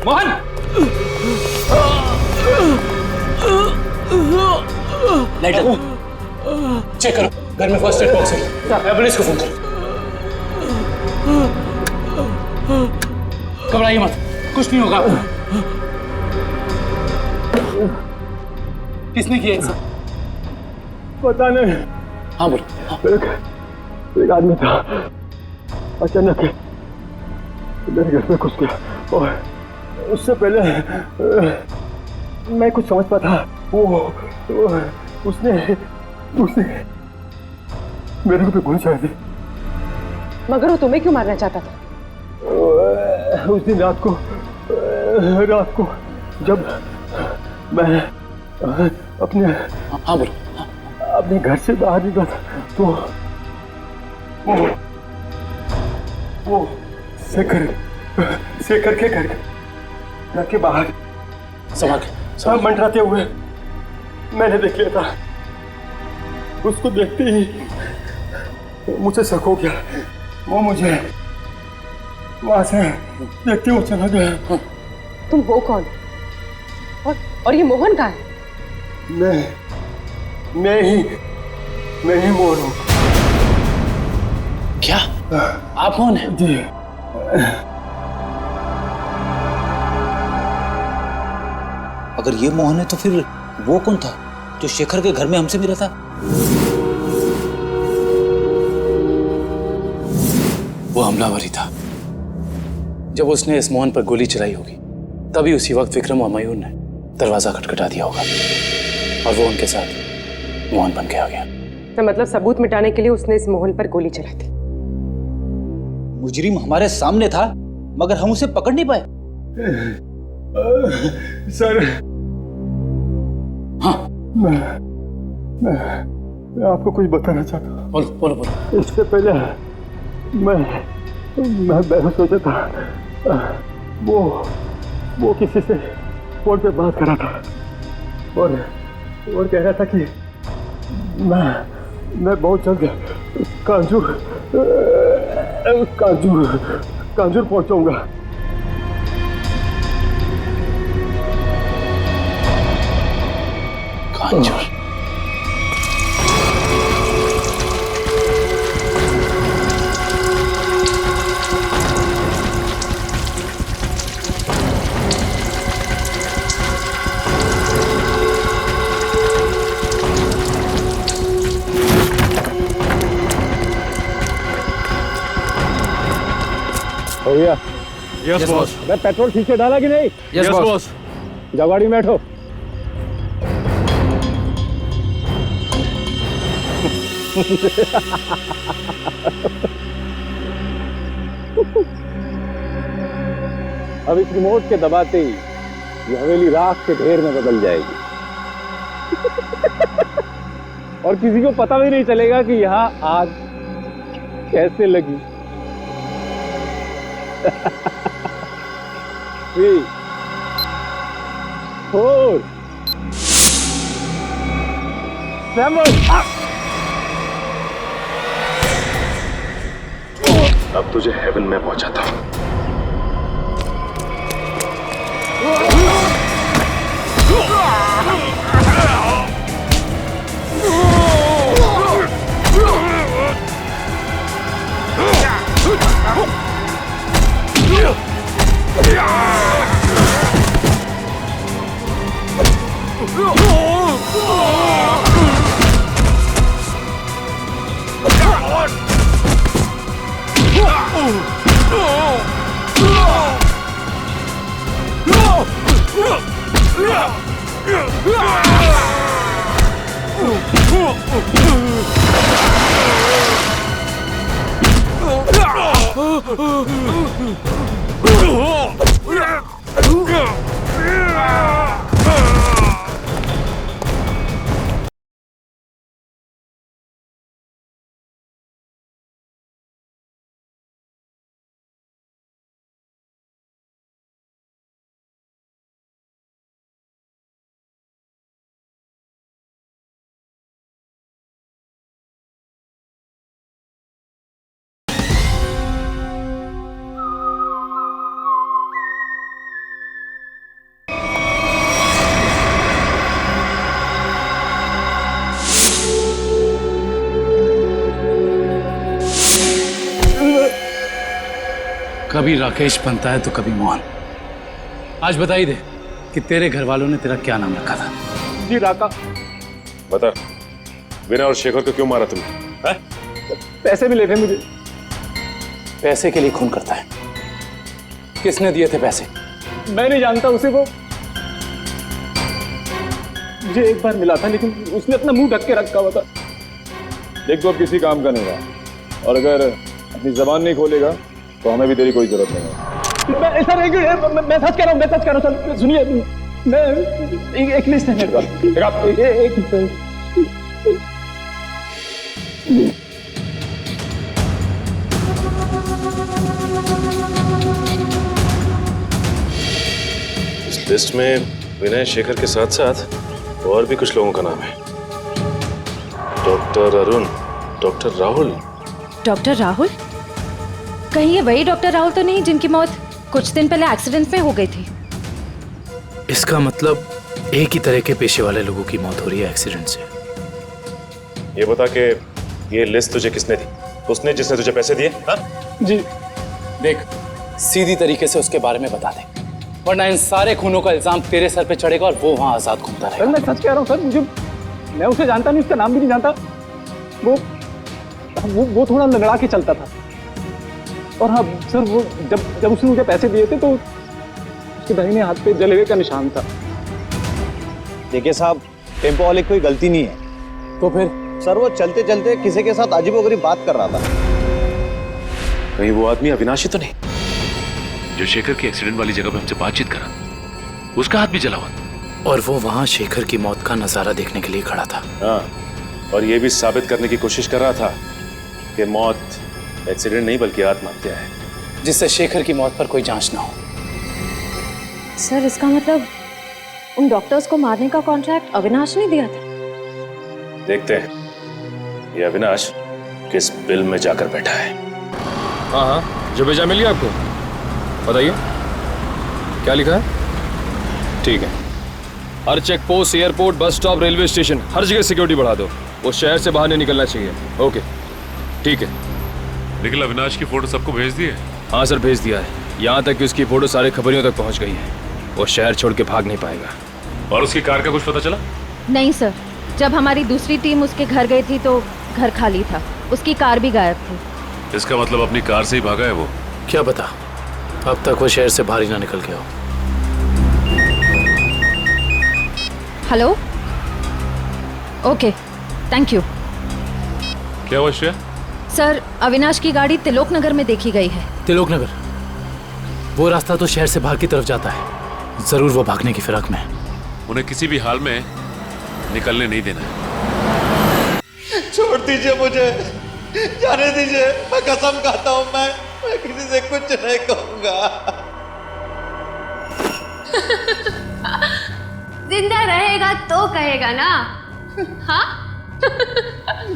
Speaker 16: मोहन, लाइट चेक करो, घर में फर्स्ट एड बॉक्स है, एम्बुलेंस को फोन करो। घबराइए मत, कुछ नहीं होगा आपको। किसने किया ऐसा?
Speaker 11: पता नहीं।
Speaker 16: हाँ बोलो।
Speaker 11: एक आदमी था, अचानक मेरे घर में घुस गया और उससे पहले मैं कुछ समझ पाता। उसने मेरे को गोली चला दी।
Speaker 1: मगर वो तुम्हें क्यों मारना चाहता था?
Speaker 11: उस दिन रात को जब मैं अपने घर से बाहर निकला था तो वो शेखर के घर के बाहर सब मंडराते हुए मैंने देख लिया था। उसको देखते ही मुझे शक हो गया। वो मुझे वहां से देखते हुए चला गया।
Speaker 1: तुम हो कौन? और ये मोहन कहाँ है?
Speaker 11: मैं ही मोहन हूँ।
Speaker 16: क्या आप मोहन हैं?
Speaker 11: जी।
Speaker 10: अगर ये मोहन है तो फिर वो कौन था जो शेखर के घर में हमसे मिला था? वो हमलावर ही था। जब उसने इस मोहन पर गोली चलाई होगी तभी उसी वक्त विक्रम और मयूर ने दरवाजा खटखटा दिया होगा और वो उनके साथ मोहन बन के आ गया।
Speaker 1: तो मतलब सबूत मिटाने के लिए उसने इस मोहन पर गोली चलाई थी।
Speaker 10: मुजरिम हमारे सामने था मगर हम उसे पकड़ नहीं पाए।
Speaker 11: सर,
Speaker 10: हाँ,
Speaker 11: मैं आपको कुछ बताना चाहता हूँ।
Speaker 10: बोलो।
Speaker 11: इससे पहले मैं बेहोश हो जाता। वो किसी से फोन पे बात कर रहा था और कह रहा था कि मैं बहुत जल्द कांजूर पहुंचाऊंगा।
Speaker 10: कांजूर?
Speaker 11: भैया,
Speaker 19: यस बॉस।
Speaker 11: मैं पेट्रोल ठीक से डाला कि नहीं?
Speaker 19: Yes boss.
Speaker 11: जाओ गाड़ी में बैठो। अब इस रिमोट के दबाते ही ये हवेली राख के ढेर में बदल जाएगी और किसी को पता भी नहीं चलेगा कि यहाँ आग कैसे लगी। 3, 4
Speaker 19: अब तुझे हेवन में पहुंचाता हूं।
Speaker 16: कभी राकेश बनता है तो कभी मोहन। आज बता ही दे कि तेरे घर वालों ने तेरा क्या नाम रखा था।
Speaker 19: जी राका। बता, विनय और शेखर को क्यों मारा तुमने?
Speaker 16: पैसे मिले थे मुझे। पैसे के लिए खून करता है? किसने दिए थे पैसे? मैं नहीं जानता उसे। वो मुझे एक बार मिला था, लेकिन उसने अपना मुंह ढक के रखा हुआ था।
Speaker 19: देख, तो अब किसी काम का नहीं रहा, और अगर अपनी जबान नहीं खोलेगा तो हमें भी तेरी कोई जरूरत नहीं है।
Speaker 16: सर मैं सच कह रहा हूँ, मैं सच कह रहा हूँ। सर सुनिए, मैं एक लिस्ट है मेरे पास।
Speaker 19: इस लिस्ट में विनय शेखर के साथ साथ और भी कुछ लोगों का नाम है। Doctor Arun, doctor Rahul.
Speaker 4: Doctor Rahul? कहीं ये वही डॉक्टर राहुल तो नहीं जिनकी मौत कुछ दिन पहले एक्सीडेंट में हो गई थी?
Speaker 16: इसका मतलब एक ही तरह के पेशे वाले लोगों की मौत हो रही है एक्सीडेंट से।
Speaker 19: ये बता के ये लिस्ट तुझे किसने दी? उसने जिसने तुझे पैसे दिए? हाँ?
Speaker 16: जी देख, सीधी तरीके से उसके बारे में बता दे, वरना इन सारे खूनों का इल्जाम तेरे सर पे चढ़ेगा और वो वहां आजाद घूमता रहेगा।
Speaker 20: मैं सच कह रहा हूँ सर, मैं उसे जानता नहीं, उसका नाम भी नहीं जानता। वो थोड़ा लंगड़ा के चलता था। और हाँ सर, वो जब उसने मुझे पैसे दिए थे तो उसके दाहिने हाथ पे जले हुए का निशान था।
Speaker 15: देखिए साहब, टेम्पो वाले की कोई गलती नहीं है।
Speaker 16: तो फिर?
Speaker 15: सर वो चलते चलते किसी के साथ अजीबोगरीब बात कर रहा था।
Speaker 19: कहीं वो आदमी अविनाशी तो नहीं जो शेखर की एक्सीडेंट वाली जगह पे हमसे बातचीत करा? उसका हाथ भी जला हुआ
Speaker 16: और वो वहां शेखर की मौत का नजारा देखने के लिए खड़ा था।
Speaker 19: हाँ, और ये भी साबित करने की कोशिश कर रहा था कि मौत एक्सीडेंट नहीं बल्कि आत्महत्या है,
Speaker 16: जिससे शेखर की मौत पर कोई जांच ना हो।
Speaker 4: सर इसका मतलब उन डॉक्टर्स को मारने का कॉन्ट्रैक्ट अविनाश ने दिया था?
Speaker 19: देखते हैं ये अविनाश किस बिल में जाकर बैठा है।
Speaker 11: हाँ हाँ, जो भेजा मिल गया आपको? बताइए क्या लिखा है? ठीक है, हर check post, airport, bus stop, railway station, हर जगह सिक्योरिटी बढ़ा दो। वो शहर से बाहर नहीं निकलना चाहिए। ओके ठीक है।
Speaker 19: निखिल, अविनाश की फोटो सबको भेज दी है?
Speaker 11: हाँ सर, भेज दिया है। यहाँ तक कि उसकी फोटो सारे खबरियों तक पहुँच गई है। वो शहर छोड़ के भाग नहीं पाएगा।
Speaker 19: और उसकी कार का कुछ पता चला?
Speaker 4: नहीं सर, जब हमारी दूसरी टीम उसके घर गई थी तो घर खाली था, उसकी कार भी गायब थी।
Speaker 19: इसका मतलब अपनी कार से ही भागा है वो?
Speaker 16: क्या पता, अब तक वो शहर से बाहर ही ना निकल गया हो।
Speaker 4: Hello, okay, thank you.
Speaker 19: क्या हुआ श्रेया?
Speaker 4: सर, अविनाश की गाड़ी तिलोक नगर में देखी गई है।
Speaker 16: तिलोक नगर? वो रास्ता तो शहर से बाहर की तरफ जाता है। जरूर वो भागने की फिराक में है।
Speaker 19: उन्हें किसी भी हाल में निकलने नहीं देना है।
Speaker 15: छोड़ दीजिए मुझे, जाने दीजिए। मैं कसम खाता हूँ, मैं किसी से कुछ नहीं कहूँगा।
Speaker 3: जिंदा रहेगा तो कहेगा ना। हाँ,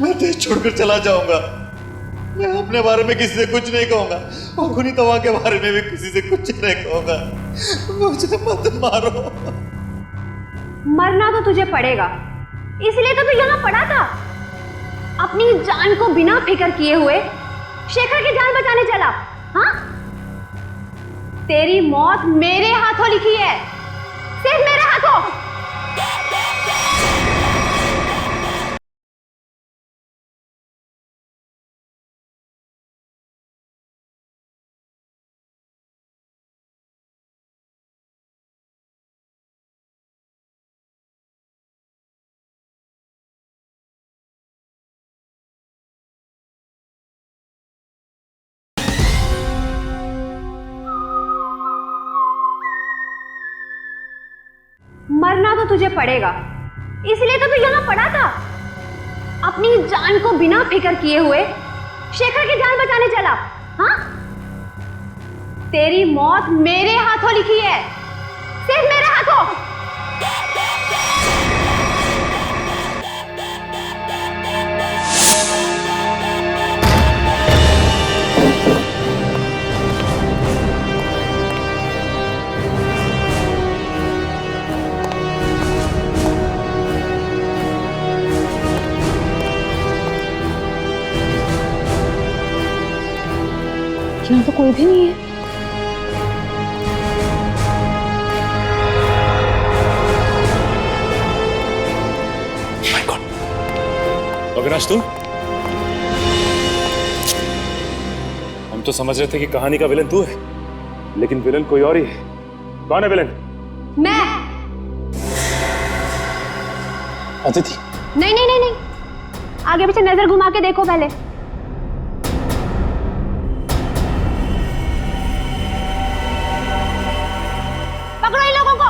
Speaker 15: मैं देश छोड़कर चला जाऊंगा। मैं अपने बारे में किसी से कुछ नहीं कहूंगा और खुनी तवा के बारे में भी किसी से कुछ नहीं कहूंगा। मुझे मत मारो।
Speaker 3: मरना तो तुझे पड़ेगा, इसलिए तो तू यहाँ पड़ा था। अपनी जान को बिना फिक्र किए हुए शेखर की जान बचाने चला। हाँ, तेरी मौत मेरे हाथों लिखी है, सिर्फ मेरे हाथों। मरना तो तुझे पड़ेगा, इसलिए तो तू यहाँ पड़ा था। अपनी जान को बिना फिक्र किए हुए शेखर की जान बचाने चला। हाँ, तेरी मौत मेरे हाथों लिखी है, सिर्फ मेरे हाथों। यहाँ तो कोई भी नहीं है।
Speaker 19: अविनाश, तू? हम तो समझ रहे थे कि कहानी का विलन तू है, लेकिन विलन कोई और ही है। कौन है विलन?
Speaker 3: मैं।
Speaker 19: अदिति?
Speaker 3: नहीं नहीं नहीं नहीं, आगे पीछे नजर घुमा के देखो पहले। पकड़ो इन लोगों को।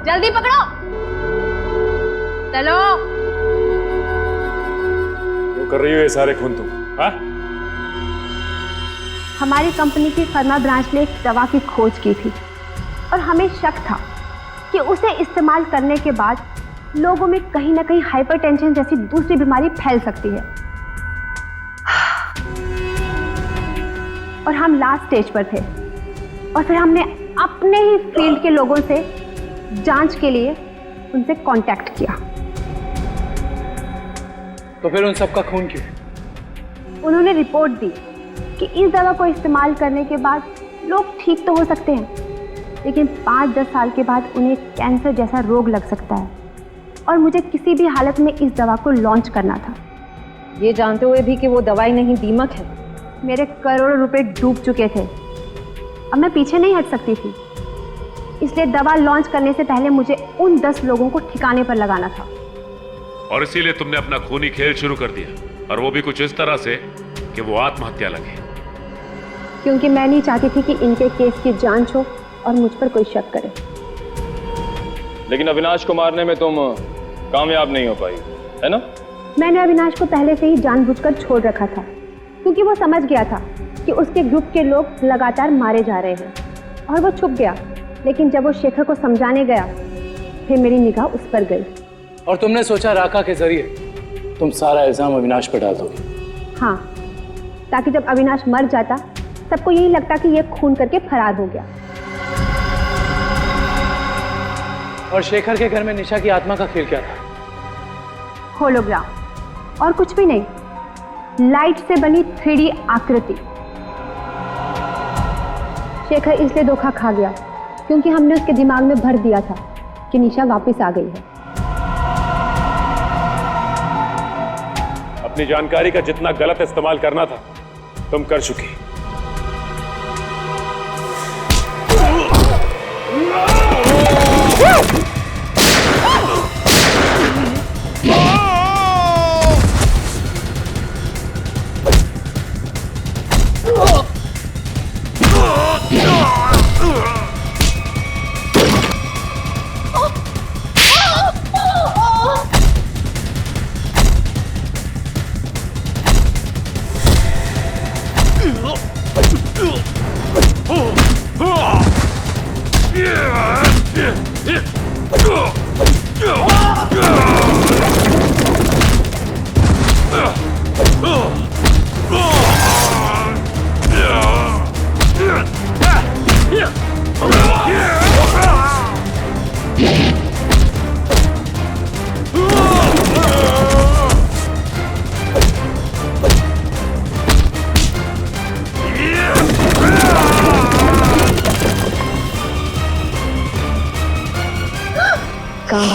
Speaker 3: जल्दी पकड़ो, चलो।
Speaker 19: वो कर रही हो ये सारे खून तुम? हाँ?
Speaker 3: हमारी कंपनी की फर्मा ब्रांच ने एक दवा की खोज की थी और हमें शक था कि उसे इस्तेमाल करने के बाद लोगों में कहीं ना कहीं हाइपरटेंशन जैसी दूसरी बीमारी फैल सकती है। और हम लास्ट स्टेज पर थे और फिर हमने अपने ही फील्ड के लोगों से जांच के लिए उनसे कांटेक्ट किया।
Speaker 16: तो फिर उन सबका खून क्यों?
Speaker 3: उन्होंने रिपोर्ट दी कि इस दवा को इस्तेमाल करने के बाद लोग ठीक तो हो सकते हैं, लेकिन 5-10 साल के बाद उन्हें कैंसर जैसा रोग लग सकता है और मुझे किसी भी हालत में इस दवा को लॉन्च करना था,
Speaker 18: ये जानते हुए भी कि वो दवाई नहीं दीमक है।
Speaker 3: मेरे करोड़ों रुपए डूब चुके थे, अब मैं पीछे नहीं हट सकती थी। इसलिए दवा लॉन्च करने से पहले मुझे उन 10 लोगों को ठिकाने पर लगाना था।
Speaker 19: और इसीलिए तुमने अपना खूनी खेल शुरू कर दिया, और वो भी कुछ इस तरह से कि वो आत्महत्या लगे।
Speaker 3: क्योंकि मैं नहीं चाहती थी कि इनके केस की जांच हो और मुझ पर कोई शक करे।
Speaker 11: लेकिन अविनाश को मारने में तुम कामयाब नहीं हो पाई, है ना?
Speaker 3: मैंने अविनाश को पहले से ही जानबूझकर छोड़ रखा था, क्योंकि वो समझ गया था कि उसके ग्रुप के लोग लगातार मारे जा रहे हैं और वो छुप गया। लेकिन जब वो शेखर को समझाने गया, फिर मेरी निगाह उस पर गई।
Speaker 16: और तुमने सोचा राका के जरिए तुम सारा इल्जाम अविनाश पर डाल दोगे?
Speaker 3: हाँ, ताकि जब अविनाश मर जाता सबको यही लगता कि ये खून करके फरार हो गया।
Speaker 16: और शेखर के घर में निशा की आत्मा का खेल क्या था?
Speaker 3: होलोग्राम, और कुछ भी नहीं, लाइट से बनी 3D आकृति। शेखर इसलिए धोखा खा गया क्योंकि हमने उसके दिमाग में भर दिया था कि निशा वापस आ गई है।
Speaker 19: अपनी जानकारी का जितना गलत इस्तेमाल करना था तुम कर चुकी।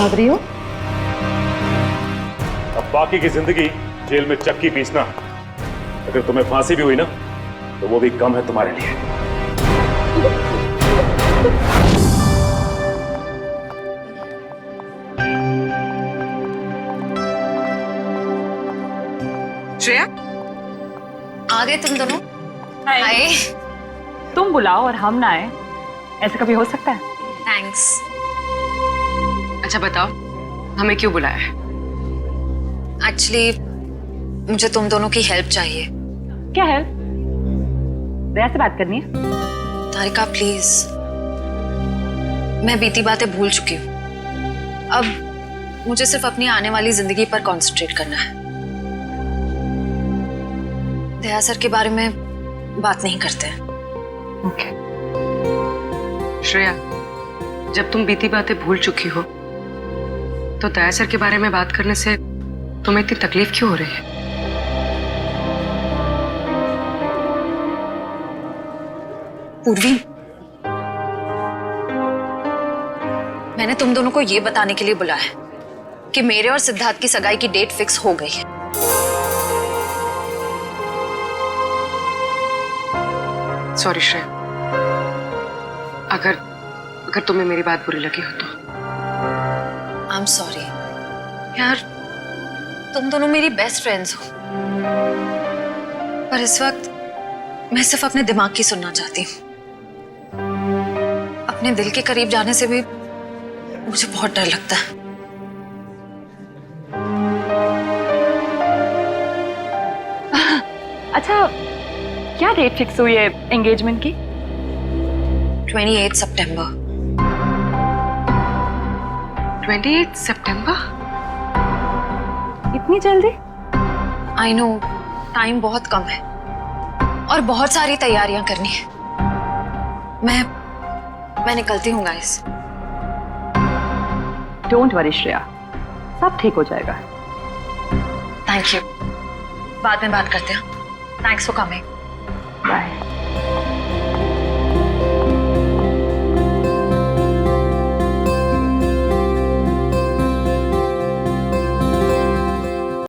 Speaker 18: भाग रही हो?
Speaker 19: अब बाकी की जिंदगी जेल में चक्की पीसना, अगर तुम्हें फांसी भी हुई ना तो वो भी कम है तुम्हारे लिए।
Speaker 1: श्रेया,
Speaker 4: आ गए तुम दोनों? हाय।
Speaker 18: तुम बुलाओ और हम ना आए, ऐसा कभी हो सकता है?
Speaker 4: थैंक्स।
Speaker 1: अच्छा बताओ, हमें क्यों बुलाया है?
Speaker 4: एक्चुअली मुझे तुम दोनों की हेल्प चाहिए।
Speaker 18: क्या हेल्प? दया से बात करनी है?
Speaker 4: तारिका प्लीज, मैं बीती बातें भूल चुकी हूँ। अब मुझे सिर्फ अपनी आने वाली जिंदगी पर कंसंट्रेट करना है। दया सर के बारे में बात नहीं करते हैं।
Speaker 1: ओके। श्रेया, जब तुम बीती बातें भूल चुकी हो तो दया सर के बारे में बात करने से तुम्हें इतनी तकलीफ क्यों हो रही है?
Speaker 4: पूर्वी, मैंने तुम दोनों को ये बताने के लिए बुलाया है कि मेरे और सिद्धार्थ की सगाई की डेट फिक्स हो गई है।
Speaker 1: सॉरी श्रेया, अगर तुम्हें मेरी बात बुरी लगी हो तो।
Speaker 4: आई एम सॉरी यार, तुम दोनों मेरी बेस्ट फ्रेंड्स हो, पर इस वक्त मैं सिर्फ अपने दिमाग की सुनना चाहती हूँ। अपने दिल के करीब जाने से भी मुझे बहुत डर लगता है।
Speaker 18: अच्छा, क्या डेट फिक्स हुई है एंगेजमेंट की?
Speaker 4: 28 सितंबर।
Speaker 1: 28 सितंबर?
Speaker 18: इतनी जल्दी?
Speaker 4: आई नो, टाइम बहुत कम है और बहुत सारी तैयारियां करनी है। मैं निकलती हूँ गाइस।
Speaker 18: डोंट वरी श्रेया, सब ठीक हो जाएगा।
Speaker 4: थैंक यू, बाद में बात करते हैं। Thanks for coming.